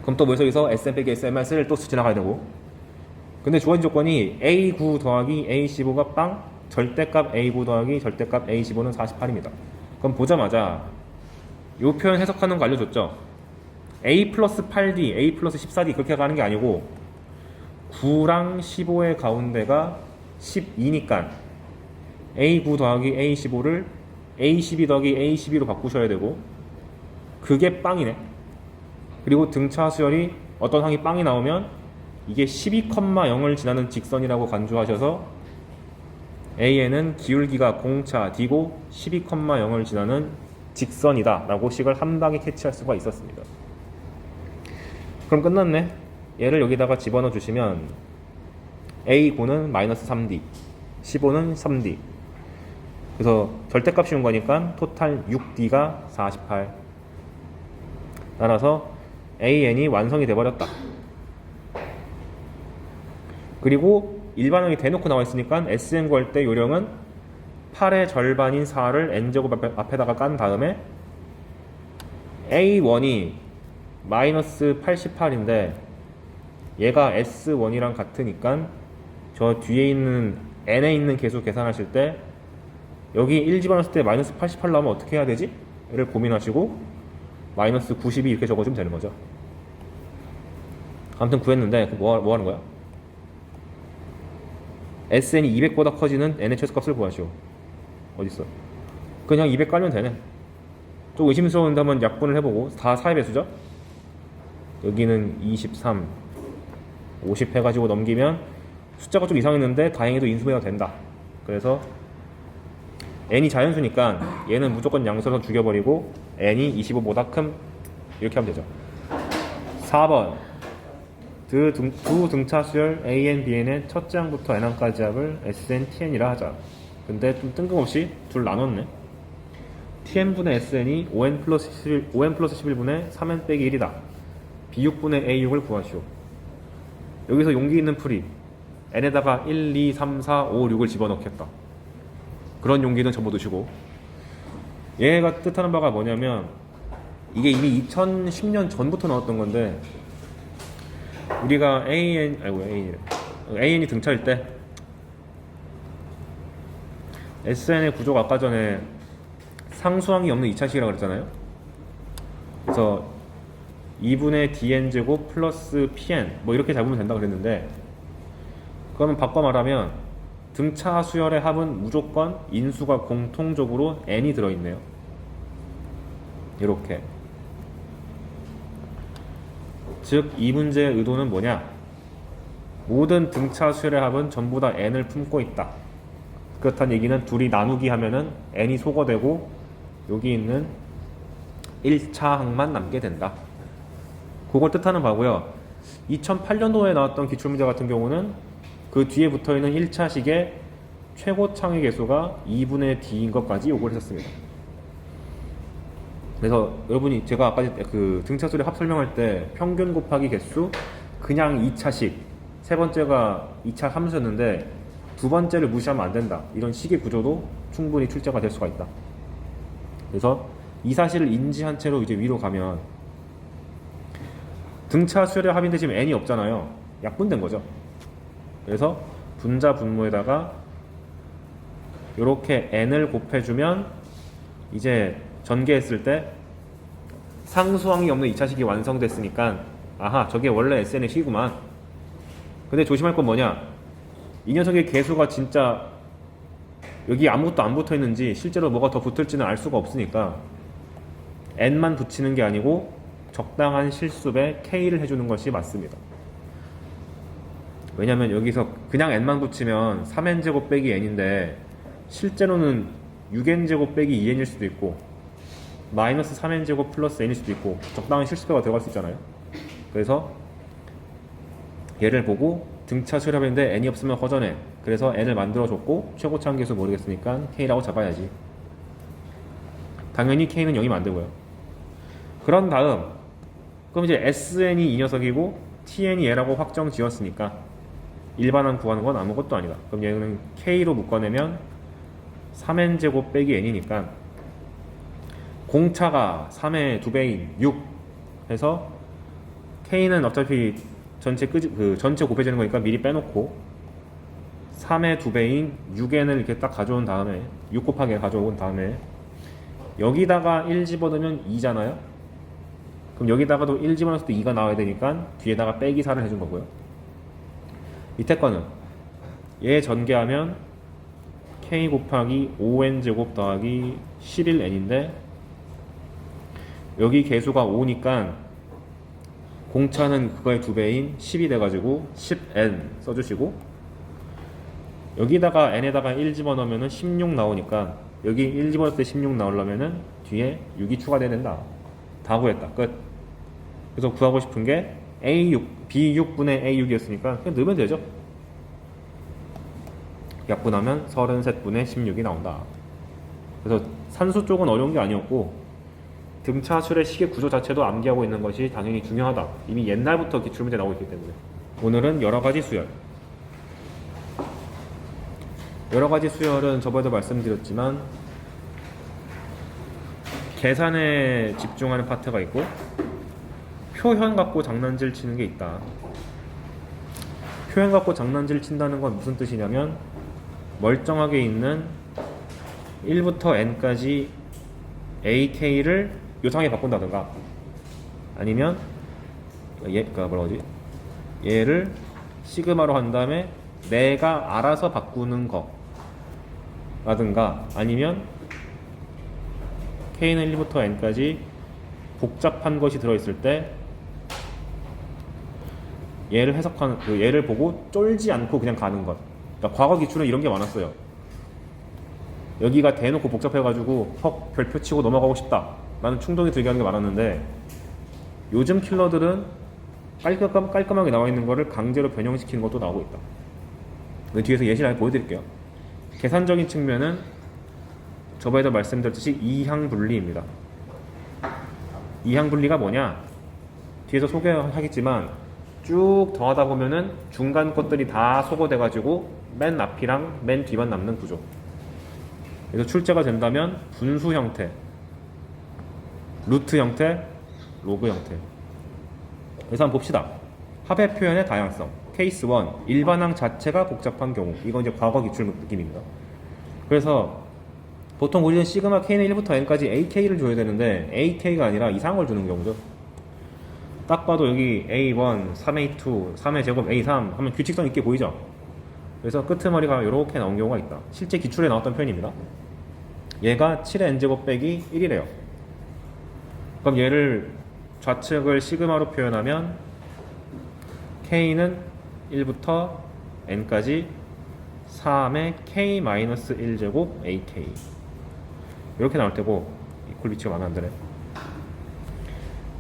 그럼 또 머릿속에서 SN 빼기 SN-1을 또 지나가야 되고. 근데 주어진 조건이 A9 더하기 A15가 빵, 절대값 A9 더하기 절대값 A15는 48입니다. 그럼 보자마자 이 표현 해석하는 거 알려줬죠? A 플러스 8D, A 플러스 14D 그렇게 가는 게 아니고 9랑 15의 가운데가 12니까 A9 더하기 A15를 A12 더하기 A12로 바꾸셔야 되고 그게 빵이네. 그리고 등차 수열이 어떤 항이 빵이 나오면 이게 12,0을 지나는 직선이라고 간주하셔서 AN은 기울기가 공차 D고 12,0을 지나는 직선이다 라고 식을 한 방에 캐치할 수가 있었습니다. 그럼 끝났네. 얘를 여기다가 집어넣어 주시면 A9는 마이너스 3D, 15는 3D. 그래서 절대값 씌운 거니까 토탈 6D가 48. 따라서 AN이 완성이 돼버렸다. 그리고 일반항이 대놓고 나와 있으니까 SN 구할 때 요령은 8의 절반인 4를 N제곱 앞에다가 깐 다음에 A1이 마이너스 88인데 얘가 S1이랑 같으니까 저 뒤에 있는 N에 있는 개수 계산하실 때 여기 1 집어넣었을 때 마이너스 88 나오면 어떻게 해야 되지? 를 고민하시고 마이너스 92 이렇게 적어주면 되는 거죠. 아무튼 구했는데 뭐 하는 거야? SN이 200보다 커지는 N의 최소값을 구하시오. 어딨어? 그냥 200 깔면 되네. 좀 의심스러운데 한번 약분을 해보고 다 4의 배수죠? 여기는 23 50 해가지고 넘기면 숫자가 좀 이상했는데 다행히도 인수분해가 된다. 그래서 n이 자연수니까 얘는 무조건 양수로 죽여버리고 n이 25보다 큰 이렇게 하면 되죠. 4번 두 등차 수열 a, n, b, n의 첫째 항부터 n항까지 합을 s, n, t, n이라 하자. 근데 좀 뜬금없이 둘 나눴네. tn분의 sn이 5n 플러스 11분의 3n 빼기 1이다. b6분의 a6을 구하시오. 여기서 용기 있는 풀이 n에다가 1, 2, 3, 4, 5, 6을 집어넣겠다. 그런 용기는 접어두시고, 얘가 뜻하는 바가 뭐냐면 이게 이미 2010년 전부터 나왔던 건데, 우리가 AN이 등차일 때 SN의 구조가 아까 전에 상수항이 없는 2차식이라고 그랬잖아요. 그래서 2분의 dn제곱 플러스 pn 뭐 이렇게 잡으면 된다고 그랬는데, 그러면 바꿔 말하면 등차 수열의 합은 무조건 인수가 공통적으로 n이 들어있네요. 이렇게. 즉 이 문제의 의도는 뭐냐? 모든 등차 수열의 합은 전부 다 n을 품고 있다. 그렇다는 얘기는 둘이 나누기 하면은 n이 소거되고 여기 있는 1차 항만 남게 된다. 그걸 뜻하는 바고요. 2008년도에 나왔던 기출문제 같은 경우는 그 뒤에 붙어있는 1차식의 최고 창의 개수가 2분의 d인 것까지 요구를 했었습니다. 그래서 여러분이 제가 아까 그 등차수열의 합 설명할 때 평균 곱하기 개수 그냥 2차식, 세 번째가 2차 함수였는데 두 번째를 무시하면 안 된다. 이런 식의 구조도 충분히 출제가 될 수가 있다. 그래서 이 사실을 인지한 채로 이제 위로 가면 등차 수열의 합인데 지금 n이 없잖아요. 약분된 거죠. 그래서 분자 분모에다가 이렇게 n을 곱해주면 이제 전개했을 때 상수항이 없는 2차식이 완성됐으니까 아하, 저게 원래 SN의 식이구만. 근데 조심할 건 뭐냐? 이 녀석의 개수가 진짜 여기 아무것도 안 붙어 있는지 실제로 뭐가 더 붙을지는 알 수가 없으니까 n만 붙이는 게 아니고 적당한 실수배 k를 해주는 것이 맞습니다. 왜냐면 여기서 그냥 n만 붙이면 3n제곱 빼기 n인데 실제로는 6n제곱 빼기 2n일 수도 있고 마이너스 3n제곱 플러스 n일 수도 있고 적당한 실수배가 들어갈 수 있잖아요. 그래서 얘를 보고 등차 수열합인데 n이 없으면 허전해. 그래서 n을 만들어줬고 최고차 함계수 모르겠으니까 k라고 잡아야지. 당연히 k는 0이면 안 되고요. 그런 다음 그럼 이제 sn이 이 녀석이고 tn이 얘라고 확정 지었으니까 일반항 구하는 건 아무것도 아니다. 그럼 얘는 k로 묶어내면 3n제곱 빼기 n이니까 공차가 3의 2배인 6 해서 k는 어차피 전체 곱해지는 거니까 미리 빼놓고 3의 2배인 6n을 이렇게 딱 가져온 다음에 6 곱하기 가져온 다음에 여기다가 1 집어넣으면 2잖아요. 그럼 여기다가도 1 집어넣었을 때 2가 나와야 되니까 뒤에다가 빼기 4를 해준 거고요. 밑에 거는 얘 전개하면 k 곱하기 5n제곱 더하기 11n인데 여기 개수가 5니까 공차는 그거의 2배인 10이 돼가지고 10n 써주시고 여기다가 n에다가 1 집어넣으면 16 나오니까 여기 1 집어넣을 때 16 나오려면 뒤에 6이 추가돼야 된다. 다 구했다. 끝. 그래서 구하고 싶은 게 A6, B6분의 A6이었으니까 그냥 넣으면 되죠. 약분하면 33분의 16이 나온다. 그래서 산수 쪽은 어려운 게 아니었고 등차수열의 식의 구조 자체도 암기하고 있는 것이 당연히 중요하다. 이미 옛날부터 기출문제 나오고 있기 때문에. 오늘은 여러가지 수열. 여러가지 수열은 저번에도 말씀드렸지만 계산에 집중하는 파트가 있고 표현 갖고 장난질 치는 게 있다. 표현 갖고 장난질 친다는 건 무슨 뜻이냐면 멀쩡하게 있는 1부터 n까지 ak를 요상하게 바꾼다든가 아니면 얘를 시그마로 한 다음에 내가 알아서 바꾸는 거 라든가 아니면 k는 1부터 n까지 복잡한 것이 들어있을 때 얘를 해석하는 얘를 보고 쫄지 않고 그냥 가는 것. 그러니까 과거 기출은 이런 게 많았어요. 여기가 대놓고 복잡해가지고 헉 별표 치고 넘어가고 싶다 라는 충동이 들게 하는 게 많았는데, 요즘 킬러들은 깔끔하게 나와 있는 거를 강제로 변형시키는 것도 나오고 있다. 뒤에서 예시를 하나 보여드릴게요. 계산적인 측면은 저번에도 말씀드렸듯이 이항분리입니다. 이항분리가 뭐냐? 뒤에서 소개하겠지만 쭉 더하다 보면은 중간 것들이 다 소거돼가지고 맨 앞이랑 맨 뒤만 남는 구조. 그래서 출제가 된다면 분수 형태, 루트 형태, 로그 형태. 그래서 한번 봅시다. 합의 표현의 다양성. 케이스 1. 일반항 자체가 복잡한 경우. 이건 이제 과거 기출 느낌입니다. 그래서 보통 우리는 시그마 k는 1부터 n까지 ak를 줘야 되는데 ak가 아니라 이상한 걸 주는 경우죠. 딱 봐도 여기 a1, 3a2, 3의 제곱 a3 하면 규칙성 있게 보이죠? 그래서 끄트머리가 이렇게 나온 경우가 있다. 실제 기출에 나왔던 표현입니다. 얘가 7의 n제곱 빼기 1이래요. 그럼 얘를 좌측을 시그마로 표현하면 k는 1부터 n까지 3의 k-1제곱 ak 이렇게 나올 테고, 이퀄 위치가 마음에 안 드네.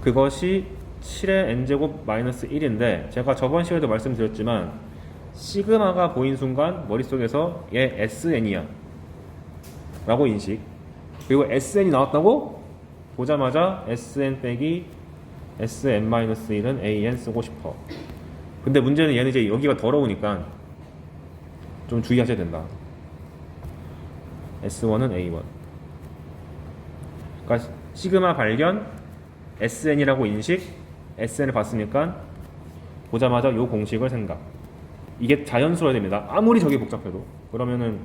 그것이 7의 n제곱 마이너스 1인데, 제가 저번 시간에도 말씀드렸지만 시그마가 보인 순간 머릿속에서 얘 sn이야 라고 인식. 그리고 sn이 나왔다고 보자마자 sn 빼기 sn-1은 an 쓰고 싶어. 근데 문제는 얘는 이제 여기가 더러우니까 좀 주의하셔야 된다. S1은 A1. 그러니까 시그마 발견, SN이라고 인식, SN을 봤으니까 보자마자 요 공식을 생각. 이게 자연스러워야 됩니다. 아무리 저게 복잡해도. 그러면은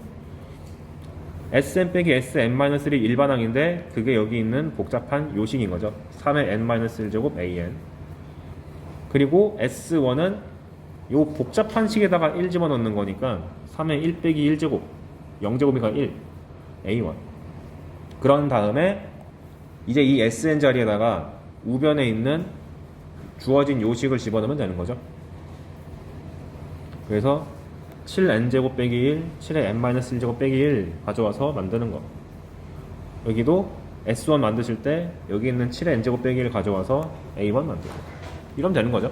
SN 빼기 SN-1이 일반항인데 그게 여기 있는 복잡한 요식인 거죠. 3의 n-1제곱 AN. 그리고 S1은 요 복잡한 식에다가 1 집어넣는 거니까 3의 1 빼기 1제곱 0제곱이니까 1 A1. 그런 다음에 이제 이 SN 자리에다가 우변에 있는 주어진 요식을 집어넣으면 되는 거죠. 그래서 7n제곱 빼기 1, 7의 n-1제곱 빼기 1 가져와서 만드는 거. 여기도 S1 만드실 때 여기 있는 7의 n제곱 빼기 1 가져와서 A1 만들고. 이러면 되는 거죠.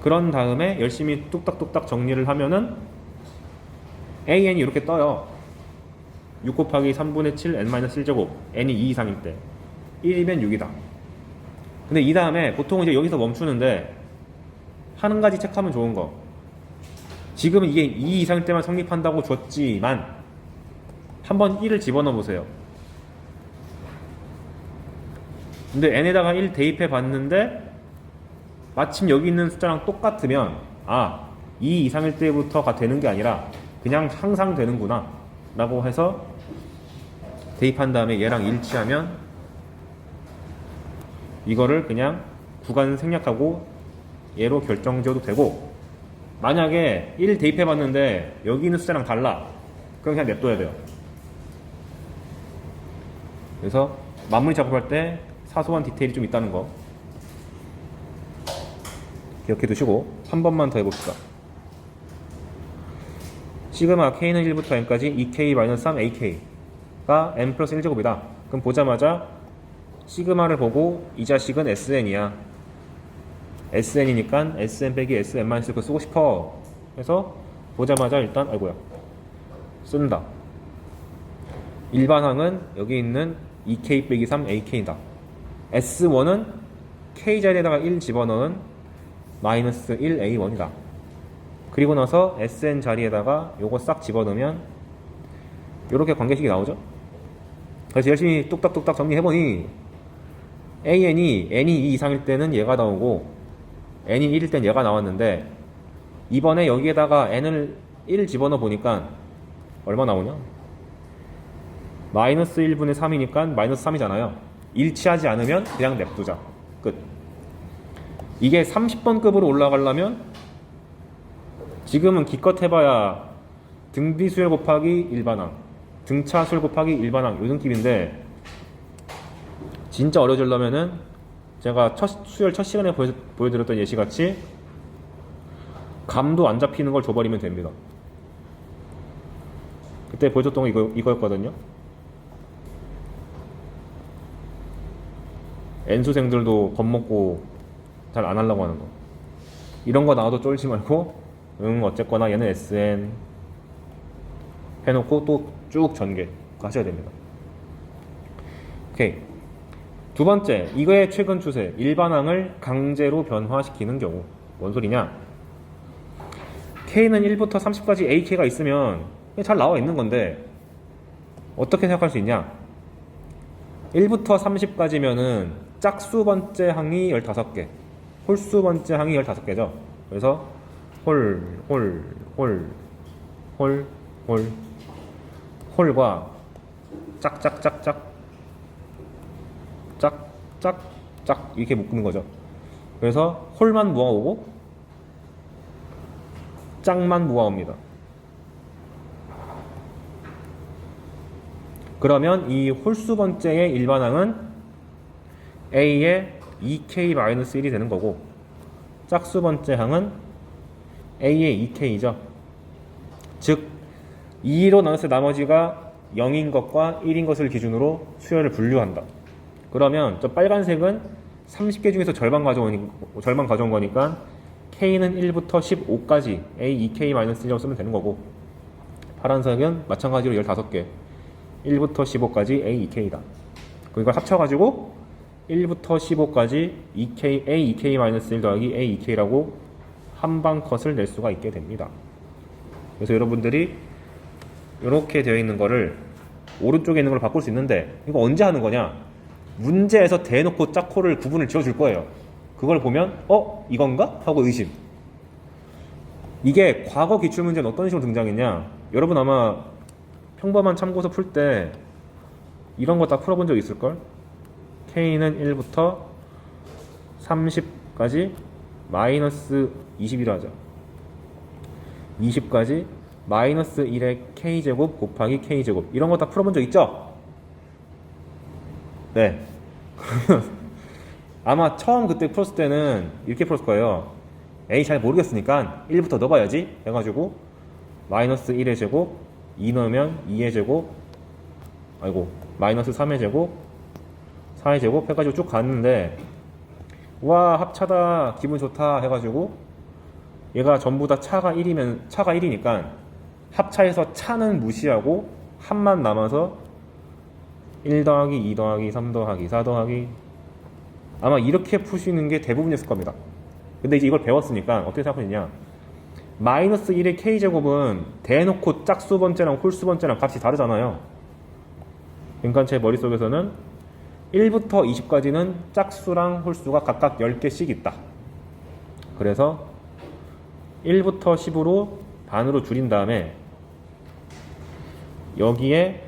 그런 다음에 열심히 뚝딱뚝딱 정리를 하면은 AN이 이렇게 떠요. 6 곱하기 3분의 7 n-1제곱 n이 2 이상일 때 1이면 6이다. 근데 이 다음에 보통 이제 여기서 멈추는데 한 가지 체크하면 좋은 거, 지금은 이게 2 이상일 때만 성립한다고 줬지만 한번 1을 집어넣어 보세요. 근데 n에다가 1 대입해 봤는데 마침 여기 있는 숫자랑 똑같으면 2 이상일 때부터가 되는 게 아니라 그냥 항상 되는구나 라고 해서 대입한 다음에 얘랑 일치하면 이거를 그냥 구간 생략하고 얘로 결정 지어도 되고, 만약에 1 대입해 봤는데 여기 있는 숫자랑 달라, 그럼 그냥 냅둬야 돼요. 그래서 마무리 작업할 때 사소한 디테일이 좀 있다는 거 기억해 두시고 한 번만 더 해봅시다. 시그마 k는 1부터 n까지 2k-3ak가 n 플러스 1제곱이다. 그럼 보자마자 시그마를 보고 이 자식은 sn이야. sn이니까 sn 빼기 sn-1 쓰고 싶어. 그래서 보자마자 일단 쓴다. 일반항은 여기 있는 2k 빼기 3ak이다. S1은 k 자리에다가 1 집어넣은 마이너스 1a1이다. 그리고 나서 sn 자리에다가 요거 싹 집어넣으면 요렇게 관계식이 나오죠. 그래서 열심히 뚝딱뚝딱 정리해보니 an이 n이 2 이상일 때는 얘가 나오고 n이 1일 땐 얘가 나왔는데, 이번에 여기에다가 n을 1 집어넣어 보니까 얼마 나오냐? 마이너스 1분의 3이니까 마이너스 3이잖아요. 일치하지 않으면 그냥 냅두자. 끝. 이게 30번 급으로 올라가려면 지금은 기껏 해봐야 등비수열 곱하기 일반항, 등차수열 곱하기 일반항 요 느낌인데, 진짜 어려워지려면은 제가 수열 첫 시간에 보여드렸던 예시같이 감도 안 잡히는 걸 줘버리면 됩니다. 그때 보여줬던 거 이거였거든요. N수생들도 겁먹고 잘 안 하려고 하는 거. 이런 거 나와도 쫄지 말고 어쨌거나 얘는 SN 해놓고 또 쭉 전개 하셔야 됩니다. 오케이. 두 번째, 이거의 최근 추세, 일반항을 강제로 변화시키는 경우. 뭔 소리냐? K는 1부터 30까지 AK가 있으면 잘 나와 있는 건데 어떻게 생각할 수 있냐? 1부터 30까지면은 짝수 번째 항이 15개, 홀수 번째 항이 15개죠. 그래서 홀과 짝짝짝짝 짝짝짝 이렇게 묶는 거죠. 그래서 홀만 모아오고 짝만 모아옵니다. 그러면 이 홀수 번째의 일반항은 A의 2K-1이 되는 거고 짝수 번째 항은 A의 2K죠. 즉 2로 나눴을 때 나머지가 0인 것과 1인 것을 기준으로 수열을 분류한다. 그러면 저 빨간색은 30개 중에서 절반 가져온 거니까 K는 1부터 15까지 A 2K-1이라고 쓰면 되는 거고 파란색은 마찬가지로 15개 1부터 15까지 A 2K다. 그러니까 합쳐가지고 1부터 15까지 A 2K-1 더하기 A 2K라고 한방 컷을 낼 수가 있게 됩니다. 그래서 여러분들이 이렇게 되어 있는 거를 오른쪽에 있는 걸 바꿀 수 있는데 이거 언제 하는 거냐? 문제에서 대놓고 짝코를 구분을 지어줄 거예요. 그걸 보면 이건가? 하고 의심. 이게 과거 기출문제는 어떤 식으로 등장했냐? 여러분 아마 평범한 참고서 풀 때 이런 거 다 풀어본 적 있을걸? K는 1부터 30까지 마이너스 20이라 하자. 20까지 마이너스 1의 K제곱 곱하기 K제곱 이런 거 다 풀어본 적 있죠? 네. 아마 처음 그때 풀었을 때는 이렇게 풀었을 거예요. A 잘 모르겠으니까 1부터 넣어봐야지 해가지고 마이너스 1의 제곱 2 넣으면 2의 제곱 마이너스 3의 제곱 4의 제곱 해가지고 쭉 갔는데 와 합차다 기분 좋다 해가지고 얘가 전부 다 차가 1이니까 합차에서 차는 무시하고 합만 남아서 1 더하기 2 더하기 3 더하기 4 더하기 아마 이렇게 푸시는 게 대부분이었을 겁니다. 근데 이제 이걸 배웠으니까 어떻게 생각하느냐, 마이너스 1의 K제곱은 대놓고 짝수 번째랑 홀수 번째랑 값이 다르잖아요. 그러니까 제 머릿속에서는 1부터 20까지는 짝수랑 홀수가 각각 10개씩 있다. 그래서 1부터 10으로 반으로 줄인 다음에 여기에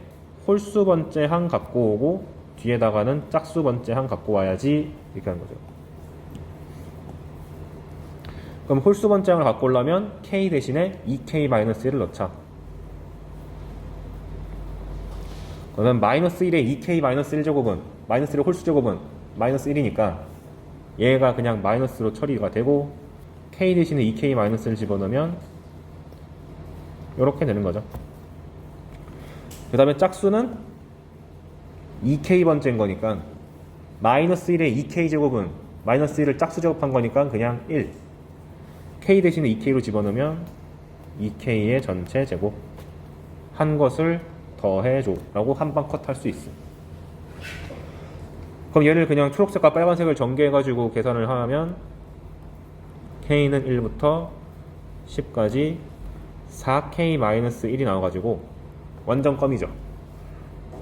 홀수 번째 항 갖고 오고 뒤에다가는 짝수 번째 항 갖고 와야지 이렇게 하는 거죠. 그럼 홀수 번째 항을 갖고 오려면 K 대신에 2K-1을 넣자. 그러면 마이너스 1의 2K-1제곱은 마이너스 1의 홀수 제곱은 마이너스 1이니까 얘가 그냥 마이너스로 처리가 되고 K 대신에 2K-를 집어넣으면 이렇게 되는 거죠. 그 다음에 짝수는 2K 번째인 거니까 마이너스 1의 2K 제곱은 마이너스 1을 짝수 제곱한 거니까 그냥 1. K 대신에 2K로 집어넣으면 2K의 전체 제곱 한 것을 더해줘 라고 한방 컷 할 수 있어. 그럼 얘를 그냥 초록색과 빨간색을 전개해가지고 계산을 하면 K는 1부터 10까지 4K-1이 나와가지고 완전 껌이죠.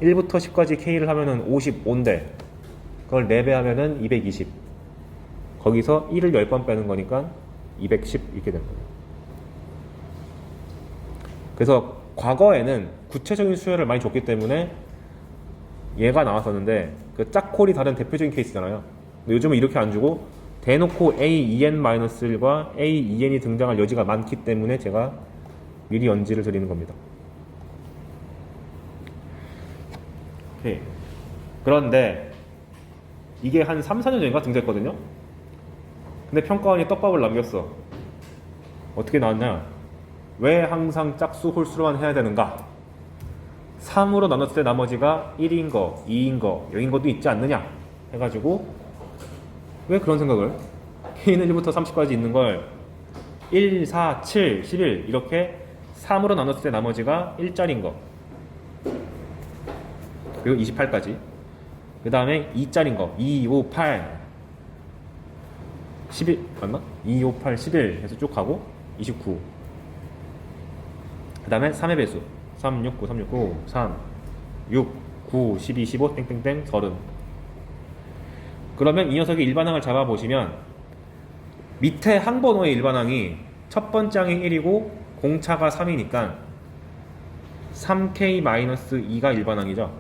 1부터 10까지 K를 하면은 55인데 그걸 4배 하면은 220. 거기서 1을 10번 빼는 거니까 210 이렇게 되는 거예요. 그래서 과거에는 구체적인 수열을 많이 줬기 때문에 얘가 나왔었는데 그 짝콜이 다른 대표적인 케이스잖아요. 근데 요즘은 이렇게 안 주고 대놓고 A2N-1과 A2N이 등장할 여지가 많기 때문에 제가 미리 연지를 드리는 겁니다. 오케이. 그런데 이게 한 3, 4년 전인가 등장했거든요. 근데 평가원이 떡밥을 남겼어. 어떻게 나왔냐? 왜 항상 짝수 홀수로만 해야 되는가? 3으로 나눴을 때 나머지가 1인 거, 2인 거, 0인 것도 있지 않느냐 해가지고 왜 그런 생각을 K는 1부터 30까지 있는 걸 1, 4, 7, 11 이렇게 3으로 나눴을 때 나머지가 1짜리인 거 그리고 28까지 그 다음에 2짜리인 거 2, 5, 8 11 맞나? 2, 5, 8, 11 해서 쭉 가고 29 그 다음에 3의 배수 3, 6, 9, 3, 6, 9 3, 6, 9, 12, 15 땡땡땡 30 그러면 이 녀석의 일반항을 잡아보시면 밑에 한 번호의 일반항이 첫 번째 항이 1이고 공차가 3이니까 3k-2가 일반항이죠.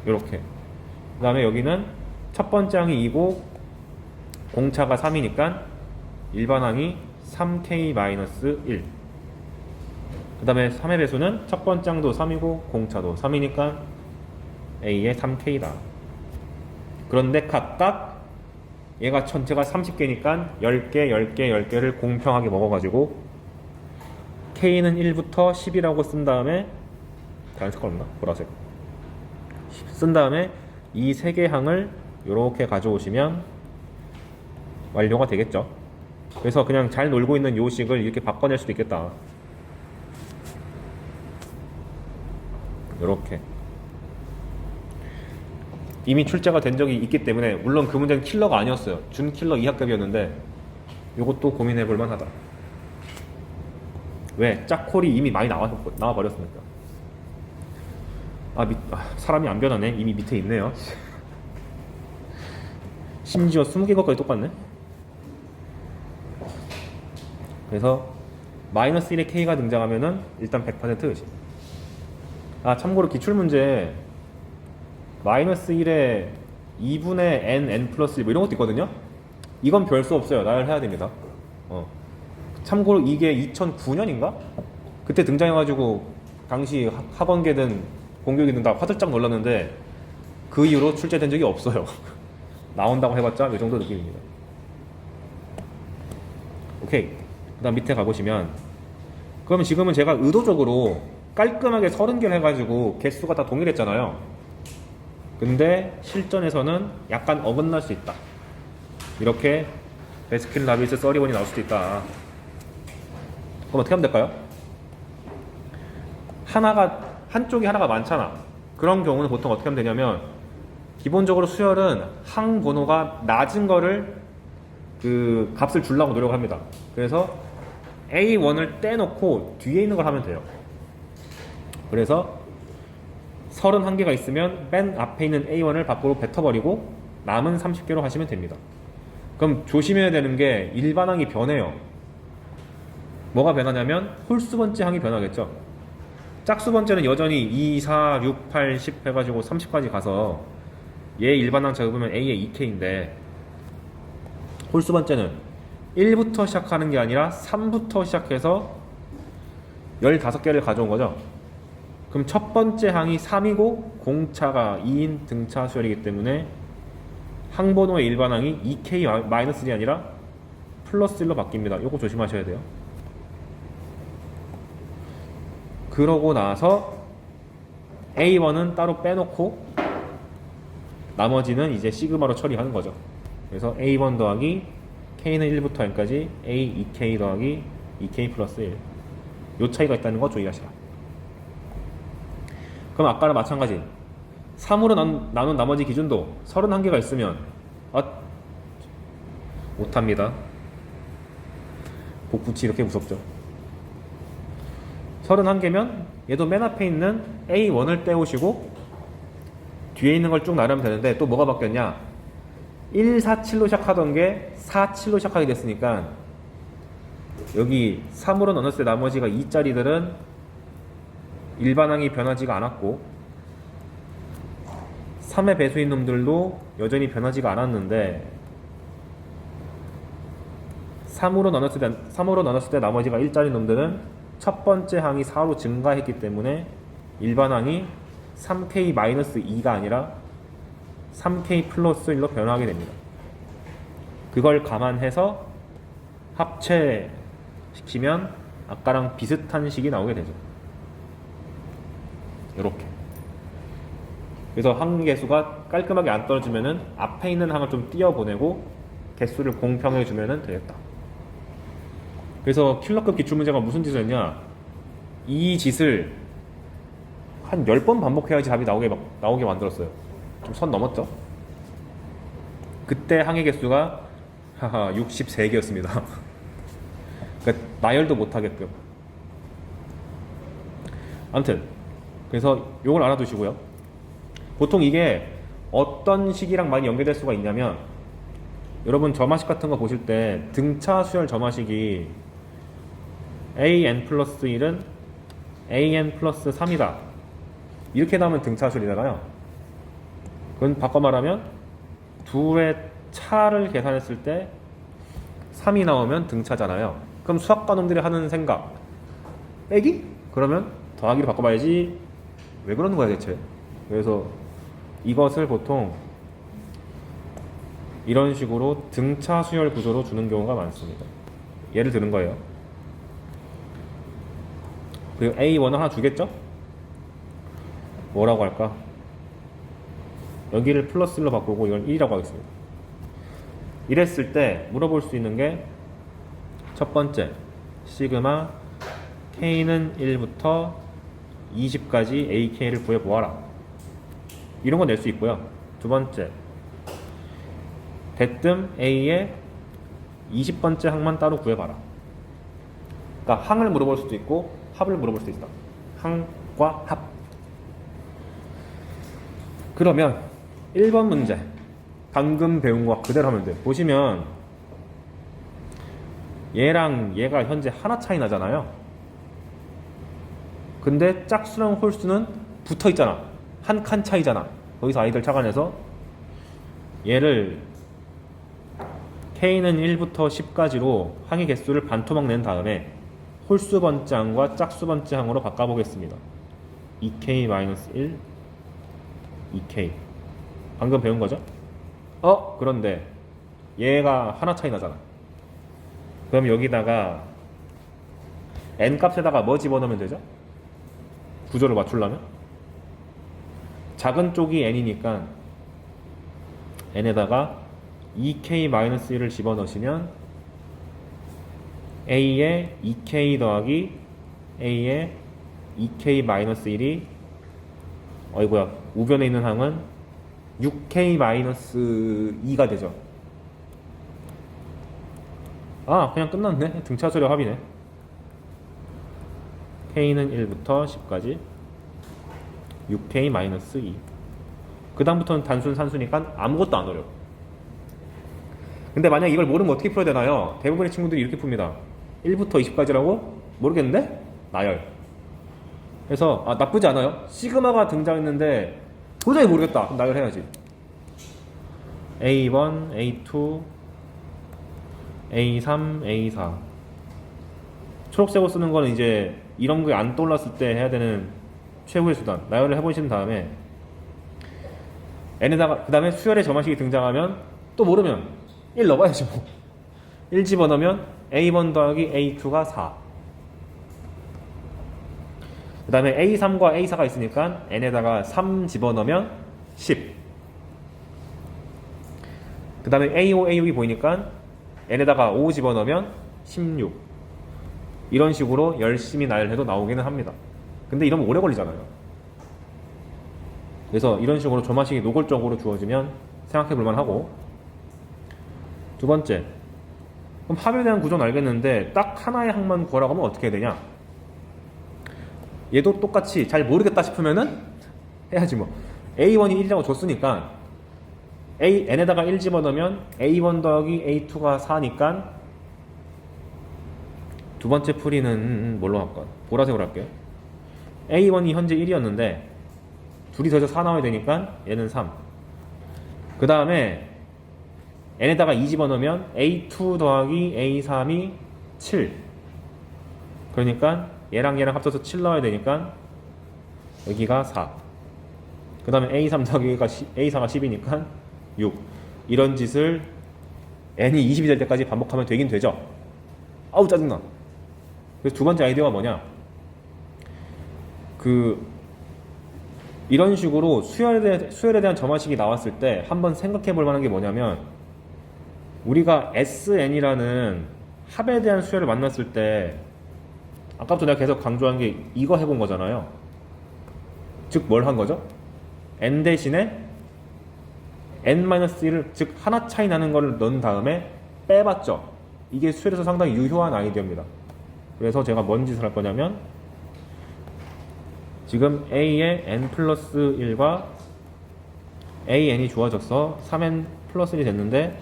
요렇게. 그 다음에 여기는 첫 번째 항이 2고 공차가 3이니까 일반항이 3k-1. 그 다음에 3의 배수는 첫 번째 항도 3이고 공차도 3이니까 A의 3k다. 그런데 각각 얘가 전체가 30개니까 10개, 10개, 10개를 공평하게 먹어가지고 K는 1부터 10이라고 쓴 다음에 다른 색깔 없나? 보라색 쓴 다음에 이 3개 항을 이렇게 가져오시면 완료가 되겠죠. 그래서 그냥 잘 놀고 있는 요 식을 이렇게 바꿔낼 수도 있겠다. 이렇게 이미 출제가 된 적이 있기 때문에 물론 그 문제는 킬러가 아니었어요. 준 킬러 2학급이었는데 요것도 고민해 볼 만하다. 왜? 짝콜이 이미 많이 나와버렸으니까. 사람이 안 변하네. 이미 밑에 있네요. 심지어 20개 것까지 똑같네. 그래서 마이너스 1의 K가 등장하면은 일단 100% 의심. 참고로 기출문제 마이너스 1에 2분의 n 플러스 1 뭐 이런 것도 있거든요. 이건 별 수 없어요. 나열해야 됩니다. 참고로 이게 2009년인가? 그때 등장해가지고 당시 학원계든 공교육이든 다 화들짝 놀랐는데 그 이후로 출제된 적이 없어요. 나온다고 해봤자 이 정도 느낌입니다. 오케이. 그 다음 밑에 가보시면 그러면 지금은 제가 의도적으로 깔끔하게 30개를 해가지고 개수가 다 동일했잖아요. 근데 실전에서는 약간 어긋날 수 있다. 이렇게 베스킨라빈스 31이 나올 수도 있다. 그럼 어떻게 하면 될까요? 한쪽이 하나가 많잖아. 그런 경우는 보통 어떻게 하면 되냐면 기본적으로 수열은 항 번호가 낮은 거를 그 값을 주려고 노력을 합니다. 그래서 A1을 떼놓고 뒤에 있는 걸 하면 돼요. 그래서 31개가 있으면 맨 앞에 있는 A1을 밖으로 뱉어버리고 남은 30개로 하시면 됩니다. 그럼 조심해야 되는 게 일반항이 변해요. 뭐가 변하냐면 홀수 번째 항이 변하겠죠. 짝수 번째는 여전히 2, 4, 6, 8, 10 해가지고 30까지 가서 얘 일반항 잡으면 A의 2K인데 홀수 번째는 1부터 시작하는 게 아니라 3부터 시작해서 15개를 가져온 거죠. 그럼 첫 번째 항이 3이고 공차가 2인 등차 수열이기 때문에 항번호의 일반항이 2K-1이 아니라 플러스 1로 바뀝니다. 요거 조심하셔야 돼요. 그러고 나서 A1은 따로 빼놓고 나머지는 이제 시그마로 처리하는 거죠. 그래서 A1 더하기 K는 1부터 n까지 A 2K 더하기 2K 플러스 1. 요 차이가 있다는 거 주의하시라. 그럼 아까랑 마찬가지 3으로 나눈 나머지 기준도 31개가 있으면 못합니다. 복붙이 이렇게 무섭죠. 31개면 얘도 맨 앞에 있는 A1을 떼우시고 뒤에 있는 걸 쭉 나르면 되는데 또 뭐가 바뀌었냐? 1, 4, 7로 시작하던 게 4, 7로 시작하게 됐으니까 여기 3으로 나눴을 때 나머지가 2짜리들은 일반항이 변하지가 않았고 3의 배수인 놈들도 여전히 변하지가 않았는데 3으로 나눴을 때 나머지가 1짜리 놈들은 첫 번째 항이 4로 증가했기 때문에 일반항이 3K-2가 아니라 3K 플러스 1로 변화하게 됩니다. 그걸 감안해서 합체시키면 아까랑 비슷한 식이 나오게 되죠. 이렇게. 그래서 항 개수가 깔끔하게 안 떨어지면은 앞에 있는 항을 좀 띄어보내고 개수를 공평해 주면은 되겠다. 그래서 킬러급 기출문제가 무슨 짓을 했냐, 이 짓을 한 10번 반복해야지 답이 나오게 만들었어요. 좀 선 넘었죠? 그때 항의 개수가 63개였습니다. 그러니까 나열도 못하게끔. 아무튼 그래서 요걸 알아두시고요. 보통 이게 어떤 식이랑 많이 연계될 수가 있냐면, 여러분 점화식 같은 거 보실 때 등차 수열 점화식이 an 플러스 1은 an 플러스 3이다 이렇게 나오면 등차 수열이잖아요. 그건 바꿔 말하면 둘의 차를 계산했을 때 3이 나오면 등차잖아요. 그럼 수학과 놈들이 하는 생각, 빼기? 그러면 더하기로 바꿔봐야지. 왜 그러는 거야 대체? 그래서 이것을 보통 이런 식으로 등차 수열 구조로 주는 경우가 많습니다. 예를 드는 거예요. 그리고 A1을 하나 주겠죠? 뭐라고 할까? 여기를 플러스 1로 바꾸고 이건 1이라고 하겠습니다. 이랬을 때 물어볼 수 있는 게, 첫 번째, 시그마 K는 1부터 20까지 AK를 구해보아라. 이런 거 낼 수 있고요. 두 번째, 대뜸 A의 20번째 항만 따로 구해봐라. 그러니까 항을 물어볼 수도 있고 합을 물어볼 수도 있다. 항과 합. 그러면 1번 문제 방금 배운 거 그대로 하면 돼. 보시면 얘랑 얘가 현재 하나 차이 나잖아요. 근데 짝수랑 홀수는 붙어 있잖아. 한 칸 차이잖아. 거기서 아이들 착안해서 얘를 K는 1부터 10까지로 항의 개수를 반토막 낸 다음에 홀수 번째 항과 짝수 번째 항으로 바꿔보겠습니다. 2K-1, 2K. 방금 배운 거죠? 그런데 얘가 하나 차이 나잖아. 그럼 여기다가 n 값에다가 뭐 집어넣으면 되죠? 구조를 맞추려면? 작은 쪽이 n이니까 n에다가 2K-1을 집어넣으시면 A의 2K 더하기 A의 2K-1이 어이구야, 우변에 있는 항은 6K-2가 되죠. 그냥 끝났네. 등차수열 합이네. K는 1부터 10까지 6K-2. 그 다음부터는 단순 산수니까 아무것도 안 어려워. 근데 만약 이걸 모르면 어떻게 풀어야 되나요? 대부분의 친구들이 이렇게 풉니다. 1부터 20까지라고? 모르겠는데? 나열. 그래서 나쁘지 않아요. 시그마가 등장했는데 도저히 모르겠다. 그럼 나열해야지. A1, A2, A3, A4. 초록색으로 쓰는 거는 이제 이런 게 안 떠올랐을 때 해야 되는 최후의 수단. 나열을 해보신 다음에 n에다가 그 다음에 수열의 점화식이 등장하면 또 모르면 1 넣어봐야지 뭐. 1 집어넣으면 A1 더하기 A2가 4. 그 다음에 A3과 A4가 있으니까 n에다가 3 집어넣으면 10. 그 다음에 A5, A6이 보이니까 n에다가 5 집어넣으면 16. 이런 식으로 열심히 나열해도 나오기는 합니다. 근데 이러면 오래 걸리잖아요. 그래서 이런 식으로 점화식이 노골적으로 주어지면 생각해 볼만 하고. 두 번째, 그럼 합에 대한 구조는 알겠는데 딱 하나의 항만 구하라고 하면 어떻게 해야 되냐? 얘도 똑같이 잘 모르겠다 싶으면은 해야지 뭐. A1이 1이라고 줬으니까 n에다가 1 집어넣으면 A1 더하기 A2가 4니까 두 번째 풀이는 뭘로 할까? 보라색으로 할게요. A1이 현재 1이었는데 둘이 더해서 4 나와야 되니까 얘는 3. 그 다음에 n에다가 2 집어넣으면 A2 더하기 A3이 7. 그러니까 얘랑 얘랑 합쳐서 7 나와야 되니까 여기가 4. 그 다음에 A3 더하기 A4가 10이니까 6. 이런 짓을 n이 20이 될 때까지 반복하면 되긴 되죠. 아우 짜증나. 그래서 두 번째 아이디어가 뭐냐, 이런 식으로 수열에 대한 점화식이 나왔을 때 한번 생각해 볼 만한 게 뭐냐면, 우리가 SN이라는 합에 대한 수열을 만났을 때 아까부터 내가 계속 강조한 게 이거 해본 거잖아요. 즉 뭘 한 거죠? n 대신에 n-1을, 즉 하나 차이 나는 거를 넣은 다음에 빼봤죠. 이게 수열에서 상당히 유효한 아이디어입니다. 그래서 제가 뭔 짓을 할 거냐면, 지금 a의 n 플러스 1과 an이 주어져서 3n 플러스 1이 됐는데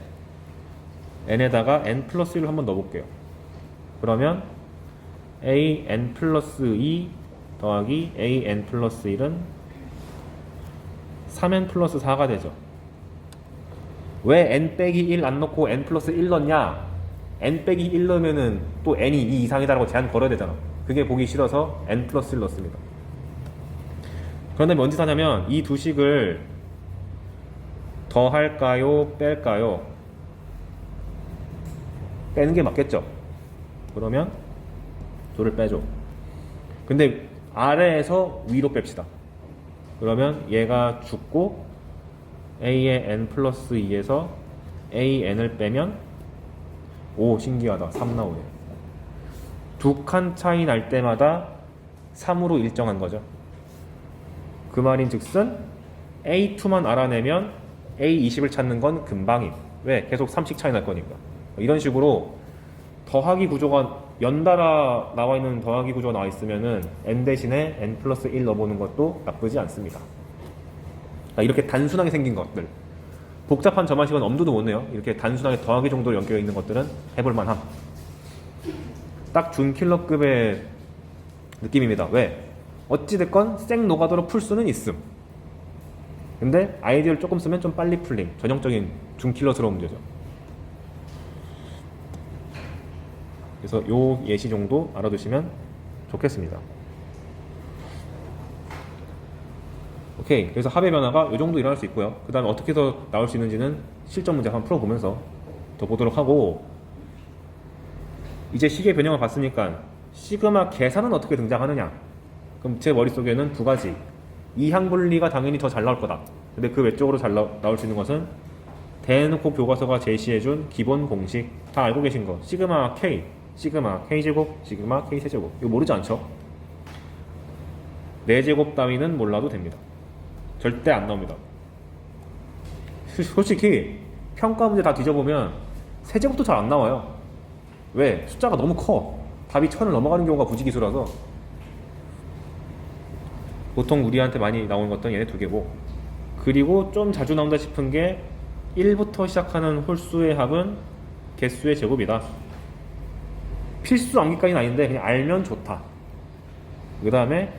n에다가 n 플러스 1을 한번 넣어볼게요. 그러면 an 플러스 2 더하기 an 플러스 1은 3n 플러스 4가 되죠. 왜 n 빼기 1 안 넣고 n 플러스 1 넣냐? n 빼기 1 넣으면은 또 n이 2 이상이다라고 제한 걸어야 되잖아. 그게 보기 싫어서 n 플러스 1 넣습니다. 그런데 뭔 짓 하냐면, 이 두 식을 더할까요? 뺄까요? 빼는 게 맞겠죠? 그러면 둘을 빼줘. 근데 아래에서 위로 뺍시다. 그러면 얘가 죽고 a의 n 플러스 2에서 an을 빼면, 오 신기하다, 3 나오네. 두 칸 차이 날 때마다 3으로 일정한 거죠. 그 말인 즉슨 A2만 알아내면 A20을 찾는 건 금방임. 왜? 계속 3씩 차이 날 거니까. 이런 식으로 더하기 구조가 연달아 나와 있는 더하기 구조가 나와 있으면은 n 대신에 n 플러스 1 넣어보는 것도 나쁘지 않습니다. 이렇게 단순하게 생긴 것들, 복잡한 점화식은 엄두도 못 내요. 이렇게 단순하게 더하기 정도로 연결해 있는 것들은 해볼 만함. 딱 준킬러급의 느낌입니다. 왜? 어찌됐건 생 노가다로 풀 수는 있음. 근데 아이디어를 조금 쓰면 좀 빨리 풀림. 전형적인 준킬러스러운 문제죠. 그래서 요 예시 정도 알아두시면 좋겠습니다. 오케이. 그래서 합의 변화가 요 정도 일어날 수 있고요. 그 다음에 어떻게 더 나올 수 있는지는 실전 문제 한번 풀어보면서 더 보도록 하고, 이제 식의 변형을 봤으니까 시그마 계산은 어떻게 등장하느냐. 그럼 제 머릿속에는 두 가지. 이항 분리가 당연히 더 잘 나올 거다. 근데 그 외적으로 잘 나올 수 있는 것은 대놓고 교과서가 제시해준 기본 공식, 다 알고 계신 거. 시그마 K, 시그마 K제곱, 시그마 K세제곱. 이거 모르지 않죠? 4제곱 따위는 몰라도 됩니다. 절대 안 나옵니다. 솔직히 평가 문제 다 뒤져보면 세제곱도 잘 안 나와요. 왜? 숫자가 너무 커. 답이 1000을 넘어가는 경우가 부지기수라서. 보통 우리한테 많이 나오는 것들은 얘네 두 개고, 그리고 좀 자주 나온다 싶은 게 1부터 시작하는 홀수의 합은 개수의 제곱이다. 필수 암기까지는 아닌데 그냥 알면 좋다. 그 다음에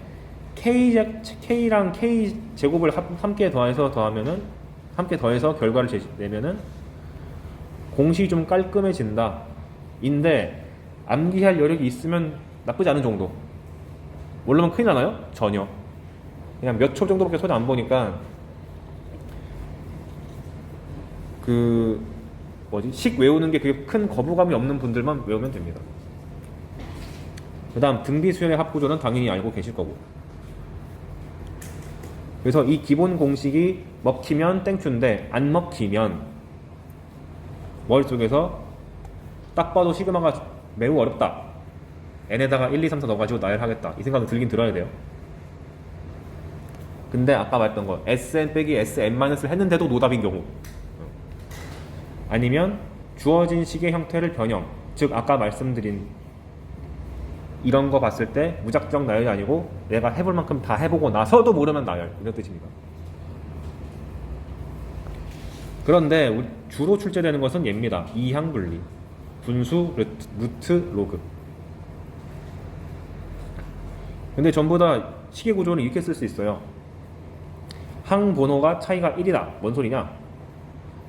K랑 K 제곱을 함께 더하면은, 함께 더해서 결과를 내면은 공식이 좀 깔끔해진다. 인데 암기할 여력이 있으면 나쁘지 않은 정도. 모르면 큰일 나나요? 전혀. 그냥 몇 초 정도밖에 손에 안 보니까 식 외우는 게 그게 큰 거부감이 없는 분들만 외우면 됩니다. 그 다음 등비 수열의 합구조는 당연히 알고 계실 거고. 그래서 이 기본 공식이 먹히면 땡큐인데 안 먹히면 머릿속에서 딱 봐도 시그마가 매우 어렵다. n에다가 1, 2, 3, 4 넣어가지고 나열하겠다. 이 생각은 들긴 들어야 돼요. 근데 아까 말했던 거 sn 빼기 sn-를 했는데도 노답인 경우, 아니면 주어진 식의 형태를 변형, 즉 아까 말씀드린 이런 거 봤을 때 무작정 나열이 아니고 내가 해볼 만큼 다 해보고 나서도 모르면 나열, 이런 뜻입니다. 그런데 주로 출제되는 것은 얘입니다. 이항 분리, 분수, 루트, 로그. 근데 전부 다 식의 구조는 이렇게 쓸 수 있어요. 항 번호가 차이가 1이다. 뭔 소리냐?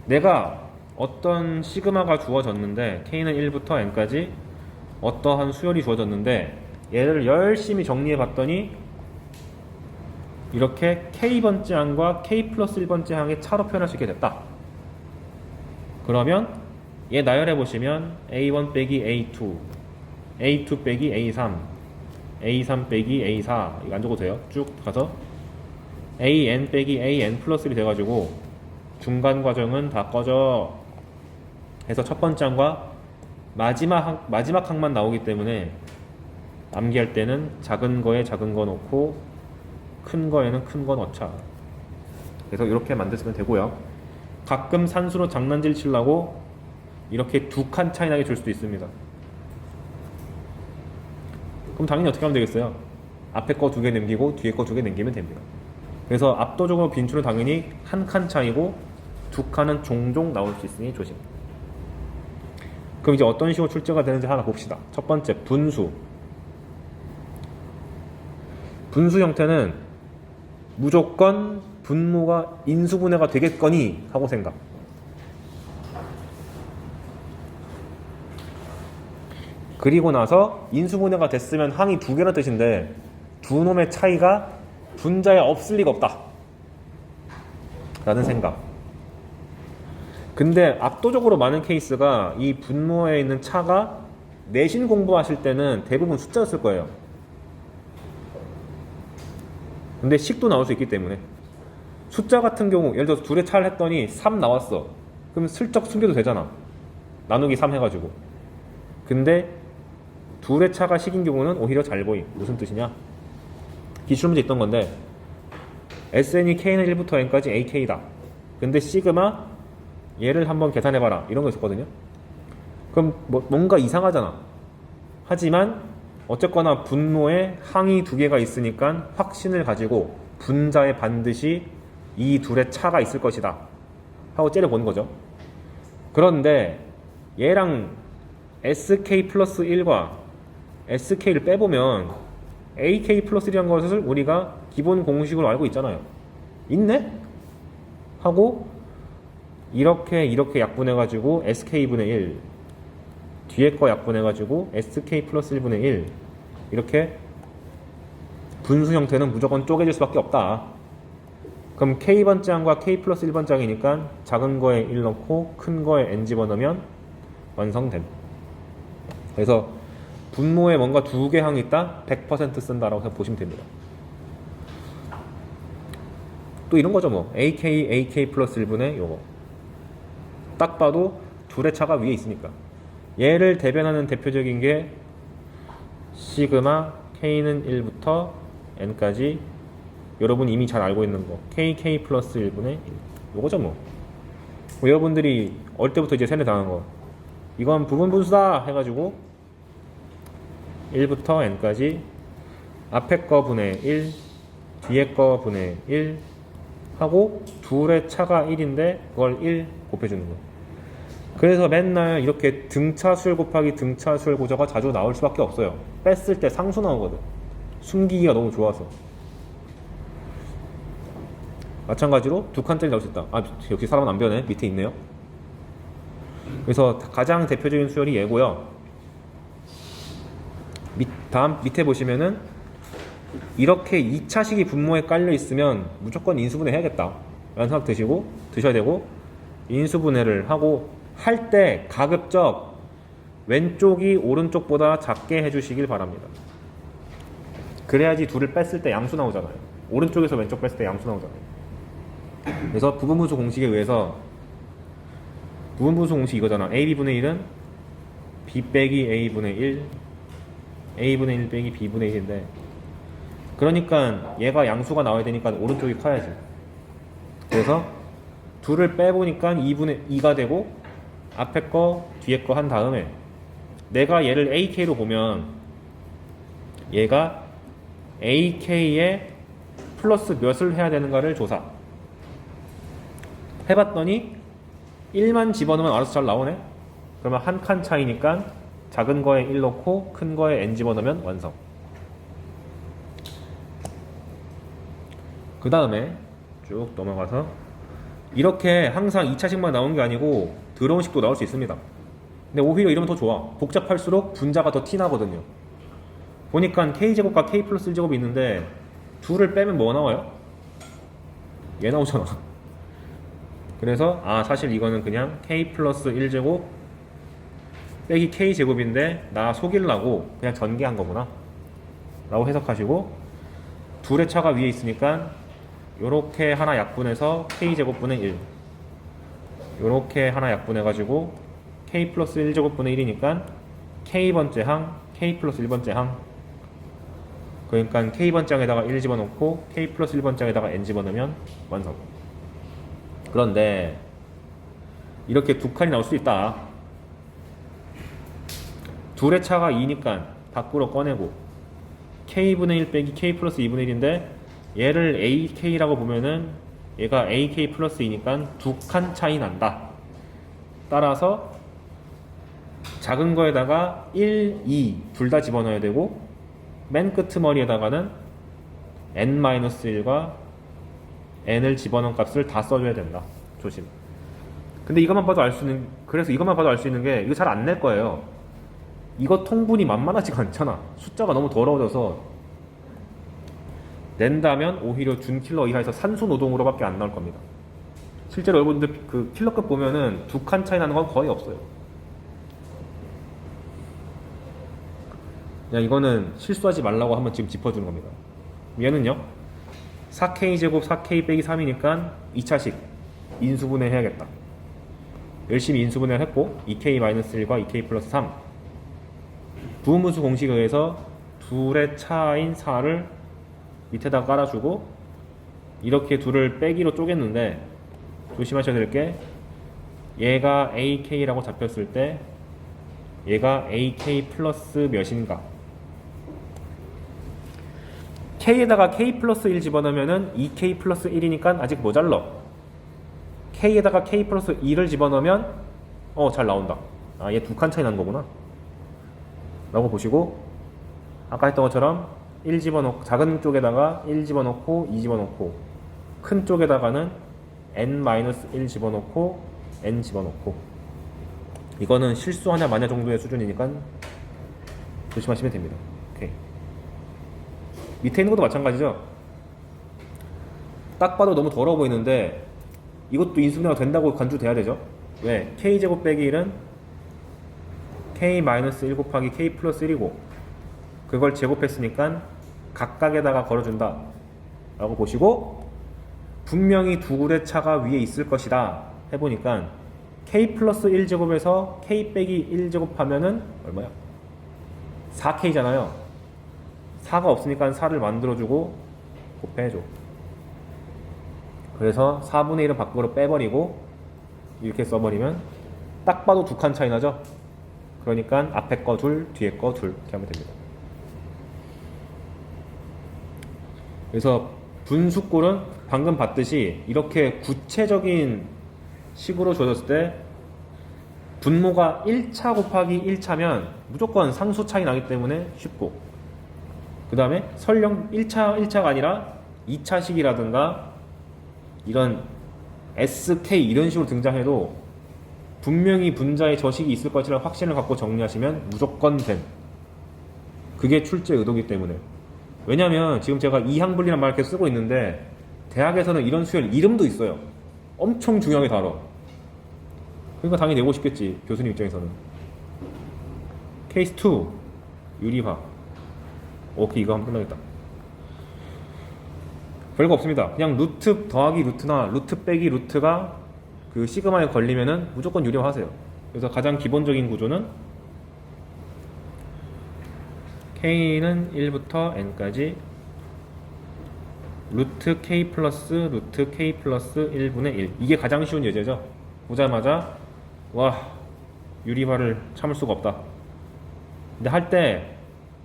내가 어떤 시그마가 주어졌는데 K는 1부터 N까지 어떠한 수열이 주어졌는데 얘를 열심히 정리해 봤더니 이렇게 K번째 항과 K 플러스 1번째 항의 차로 표현할 수 있게 됐다. 그러면 얘 나열해 보시면 A1 빼기 A2, A2 빼기 A3, A3 빼기 A4, 이거 안 적어도 돼요. 쭉 가서 an 빼기 an 플러스 1이 돼가지고 중간 과정은 다 꺼져 해서 첫 번째 항과 마지막 항만 나오기 때문에 암기할 때는 작은 거에 작은 거 넣고 큰 거에는 큰 거 넣자. 그래서 이렇게 만드시면 되고요. 가끔 산수로 장난질 치려고 이렇게 두 칸 차이 나게 줄 수도 있습니다. 그럼 당연히 어떻게 하면 되겠어요? 앞에 거 두 개 남기고 뒤에 거 두 개 남기면 됩니다. 그래서 압도적으로 빈출은 당연히 한 칸 차이고 두 칸은 종종 나올 수 있으니 조심. 그럼 이제 어떤 식으로 출제가 되는지 하나 봅시다. 첫 번째, 분수. 분수 형태는 무조건 분모가 인수분해가 되겠거니 하고 생각. 그리고 나서 인수분해가 됐으면 항이 두 개라는 뜻인데 두 놈의 차이가 분자에 없을 리가 없다 라는 생각. 근데 압도적으로 많은 케이스가 이 분모에 있는 차가 내신 공부하실 때는 대부분 숫자였을 거예요. 근데 식도 나올 수 있기 때문에 숫자 같은 경우 예를 들어서 둘의 차를 했더니 3 나왔어. 그럼 슬쩍 숨겨도 되잖아. 나누기 3 해가지고. 근데 둘의 차가 식인 경우는 오히려 잘 보임. 무슨 뜻이냐? 기출문제 있던 건데 SN이 K는 1부터 N까지 AK다. 근데 시그마 얘를 한번 계산해봐라. 이런 거 있었거든요. 그럼 뭔가 이상하잖아. 하지만 어쨌거나 분모에 항이 두 개가 있으니까 확신을 가지고 분자에 반드시 이 둘의 차가 있을 것이다 하고 째려보는 거죠. 그런데 얘랑 SK 플러스 1과 SK를 빼보면 AK 플러스 1이라는 것을 우리가 기본 공식으로 알고 있잖아요. 있네? 하고 이렇게 약분해가지고 SK분의 1 뒤에 거 약분해가지고 SK 플러스 1분의 1 이렇게 분수 형태는 무조건 쪼개질 수밖에 없다. 그럼 K번째 항과 K 플러스 1번째 항이니까 작은 거에 1 넣고 큰 거에 N 집어넣으면 완성됨. 그래서 분모에 뭔가 두 개 항이 있다? 100% 쓴다라고 보시면 됩니다. 또 이런 거죠 뭐. AK 플러스 1분의 요거. 딱 봐도 둘의 차가 위에 있으니까. 얘를 대변하는 대표적인 게 시그마 K는 1부터 N까지 여러분이 이미 잘 알고 있는 거 KK 플러스 1분의 1 요거죠 뭐. 여러분들이 어릴 때부터 이제 세뇌 당한 거 이건 부분 분수다 해가지고 1부터 N까지 앞에 거 분의 1 뒤에 거 분의 1 하고 둘의 차가 1인데 그걸 1 곱해주는 거. 그래서 맨날 이렇게 등차수열 곱하기 등차수열 고저가 자주 나올 수밖에 없어요. 뺐을 때 상수 나오거든. 숨기기가 너무 좋아서. 마찬가지로 두 칸짜리 나올 수 있다. 아, 역시 사람은 안 변해. 밑에 있네요. 그래서 가장 대표적인 수열이 얘고요. 다음 밑에 보시면은 이렇게 2차식이 분모에 깔려 있으면 무조건 인수분해 해야겠다 라는 생각 드셔야 되고 인수분해를 하고 할 때 가급적 왼쪽이 오른쪽보다 작게 해주시길 바랍니다. 그래야지 둘을 뺐을 때 양수 나오잖아요. 오른쪽에서 왼쪽 뺐을 때 양수 나오잖아요. 그래서 부분분수 공식에 의해서 부분분수 공식 이거잖아. AB분의 1은 B 빼기 A분의 1 A분의 1 빼기 B분의 1인데 그러니까 얘가 양수가 나와야 되니까 오른쪽이 커야지. 그래서 둘을 빼보니까 2분의 2가 되고 앞에 거 뒤에 거 한 다음에 내가 얘를 AK로 보면 얘가 AK에 플러스 몇을 해야 되는가를 조사 해봤더니 1만 집어넣으면 알아서 잘 나오네. 그러면 한 칸 차이니까 작은 거에 1 넣고 큰 거에 N 집어넣으면 완성. 그 다음에 쭉 넘어가서 이렇게 항상 2차식만 나오는 게 아니고 더러운 식도 나올 수 있습니다. 근데 오히려 이러면 더 좋아. 복잡할수록 분자가 더 티나거든요. 보니까 K제곱과 K 플러스 1제곱이 있는데 둘을 빼면 뭐 나와요? 얘 나오잖아. 그래서 사실 이거는 그냥 K 플러스 1제곱 빼기 K제곱인데 나 속이려고 그냥 전개한 거구나 라고 해석하시고 둘의 차가 위에 있으니까 요렇게 하나 약분해서 k제곱분의 1 요렇게 하나 약분해가지고 k 플러스 1제곱분의 1이니까 k번째 항 k 플러스 1번째 항 그러니까 k번째 항에다가 1 집어넣고 k 플러스 1번째 항에다가 n 집어넣으면 완성. 그런데 이렇게 두 칸이 나올 수 있다. 둘의 차가 2니까 밖으로 꺼내고 k분의 1 빼기 k 플러스 2분의 1인데 얘를 ak라고 보면은 얘가 ak 플러스 2니까 두 칸 차이 난다. 따라서 작은 거에다가 1, 2 둘 다 집어넣어야 되고 맨 끄트머리에다가는 n-1과 n을 집어넣은 값을 다 써줘야 된다. 조심. 근데 이것만 봐도 알 수 있는, 그래서 이것만 봐도 알 수 있는 게 이거 잘 안 낼 거예요. 이거 통분이 만만하지가 않잖아. 숫자가 너무 더러워져서 낸다면 오히려 준킬러 이하에서 산수 노동으로밖에 안 나올 겁니다. 실제로 여러분들 그 킬러급 보면은 두 칸 차이 나는 건 거의 없어요. 그냥 이거는 실수하지 말라고 한번 지금 짚어주는 겁니다. 얘는요 4k제곱 4k 빼기 3이니까 2차식 인수분해 해야겠다. 열심히 인수분해를 했고 2k-1과 2k 플러스 3 부분분수 공식에 의해서 둘의 차인 4를 밑에다 깔아주고 이렇게 둘을 빼기로 쪼갰는데 조심하셔야 될 게 얘가 ak라고 잡혔을 때 얘가 ak 플러스 몇인가 k에다가 k 플러스 1 집어넣으면은 2k 플러스 1이니까 아직 모자러. k에다가 k 플러스 2를 집어넣으면 잘 나온다. 아, 얘 두 칸 차이 난 거구나 라고 보시고 아까 했던 것처럼 1 집어넣고 작은 쪽에다가 1 집어넣고 2 집어넣고 큰 쪽에다가는 n-1 집어넣고 n 집어넣고 이거는 실수하냐 마냐 정도의 수준이니까 조심하시면 됩니다. 오케이. 밑에 있는 것도 마찬가지죠. 딱 봐도 너무 더러워 보이는데 이것도 인수분해가 된다고 간주돼야 되죠. 왜? k제곱 빼기 1은 k-1 곱하기 k 플러스 1이고 그걸 제곱했으니까 각각에다가 걸어준다 라고 보시고 분명히 둘의 차가 위에 있을 것이다 해보니까 k 플러스 1제곱에서 k 빼기 1제곱 하면은 얼마야? 4k잖아요 4가 없으니까 4를 만들어주고 곱해줘. 그래서 4분의 1은 밖으로 빼버리고 이렇게 써버리면 딱 봐도 두 칸 차이 나죠? 그러니까 앞에 거 둘, 뒤에 거 둘 이렇게 하면 됩니다. 그래서 분수꼴은 방금 봤듯이 이렇게 구체적인 식으로 줘졌을 때 분모가 1차 곱하기 1차면 무조건 상수 차이 나기 때문에 쉽고 그 다음에 설령 1차가 아니라 2차식이라든가 이런 SK 이런 식으로 등장해도 분명히 분자의 저식이 있을 것이라는 확신을 갖고 정리하시면 무조건 된 그게 출제 의도이기 때문에 왜냐면 지금 제가 이항분리란 말을 계속 쓰고 있는데 대학에서는 이런 수열 이름도 있어요. 엄청 중요하게 다뤄. 그러니까 당연히 내고 싶겠지 교수님 입장에서는. 케이스 2 유리화. 오케이 이거 하면 끝나겠다. 별거 없습니다. 그냥 루트 더하기 루트나 루트 빼기 루트가 그 시그마에 걸리면은 무조건 유리화하세요. 그래서 가장 기본적인 구조는 k는 1부터 n까지 루트 k 플러스 루트 k 플러스 1분의 1 이게 가장 쉬운 예제죠. 보자마자 와 유리화를 참을 수가 없다. 근데 할 때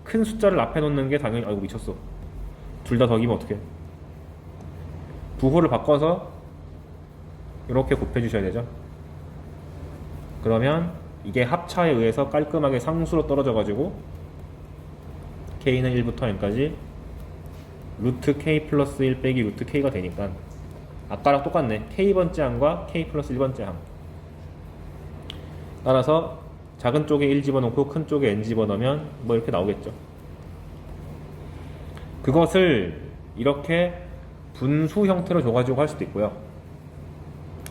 큰 숫자를 앞에 놓는 게 당연히 아이고 미쳤어. 둘 다 더하기면 어떡해. 부호를 바꿔서 이렇게 곱해 주셔야 되죠. 그러면 이게 합차에 의해서 깔끔하게 상수로 떨어져 가지고 k는 1부터 n까지 루트 k 플러스 1 빼기 루트 k가 되니까 아까랑 똑같네. k번째 항과 k 플러스 1번째 항. 따라서 작은 쪽에 1 집어넣고 큰 쪽에 n 집어넣으면 뭐 이렇게 나오겠죠. 그것을 이렇게 분수 형태로 줘가지고 할 수도 있고요.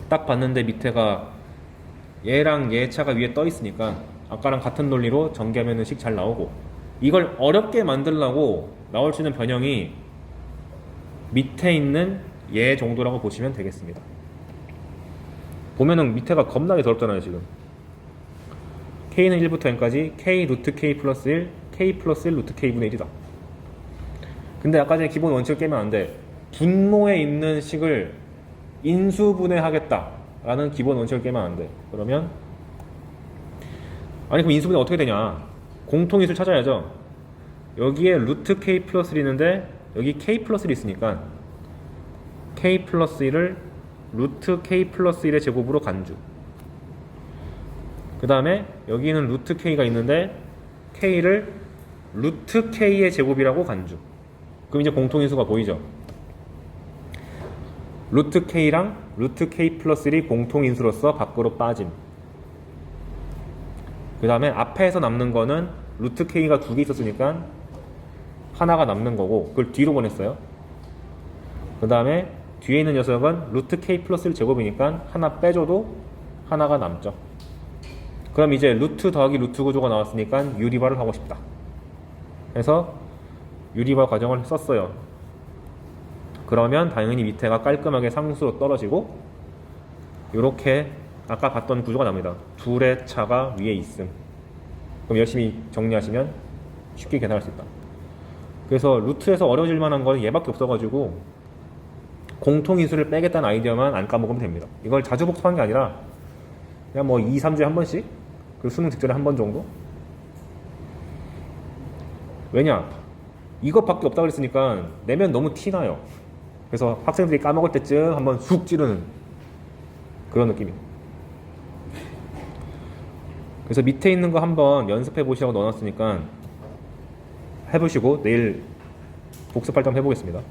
딱 봤는데 밑에가 얘랑 얘 차가 위에 떠 있으니까 아까랑 같은 논리로 전개하면 식 잘 나오고 이걸 어렵게 만들려고 나올 수 있는 변형이 밑에 있는 얘 정도라고 보시면 되겠습니다. 보면은 밑에가 겁나게 더럽잖아요 지금. k는 1부터 n까지 k 루트 k 플러스 1 k 플러스 1 루트 k분의 1이다. 근데 아까 전에 기본 원칙을 깨면 안 돼. 분모에 있는 식을 인수분해하겠다 라는 기본 원칙을 깨면 안 돼. 그러면 아니 그럼 인수분해 어떻게 되냐, 공통인수를 찾아야죠. 여기에 루트 k 플러스 1이 있는데 여기 k 플러스 1이 있으니까 k 플러스 1을 루트 k 플러스 1의 제곱으로 간주. 그 다음에 여기는 루트 k가 있는데 k를 루트 k의 제곱이라고 간주. 그럼 이제 공통인수가 보이죠. 루트 k랑 루트 k 플러스 1이 공통인수로서 밖으로 빠짐. 그 다음에 앞에서 남는 거는 루트 k가 두 개 있었으니까 하나가 남는 거고 그걸 뒤로 보냈어요. 그 다음에 뒤에 있는 녀석은 루트 k 플러스 1 제곱이니까 하나 빼줘도 하나가 남죠. 그럼 이제 루트 더하기 루트 구조가 나왔으니까 유리화를 하고 싶다. 그래서 유리화 과정을 썼어요. 그러면 당연히 밑에가 깔끔하게 상수로 떨어지고 이렇게 아까 봤던 구조가 납니다. 둘의 차가 위에 있음. 그럼 열심히 정리하시면 쉽게 계산할 수 있다. 그래서 루트에서 어려워질 만한 건 얘밖에 없어가지고 공통인수를 빼겠다는 아이디어만 안 까먹으면 됩니다. 이걸 자주 복습하는 게 아니라 그냥 뭐 2, 3주에 한 번씩, 그리고 수능 직전에 한 번 정도. 왜냐, 이것밖에 없다고 그랬으니까 내면 너무 티나요. 그래서 학생들이 까먹을 때쯤 한번 쑥 찌르는 그런 느낌이에요. 그래서 밑에 있는 거 한번 연습해 보시라고 넣어놨으니까 해보시고 내일 복습 활동 해보겠습니다.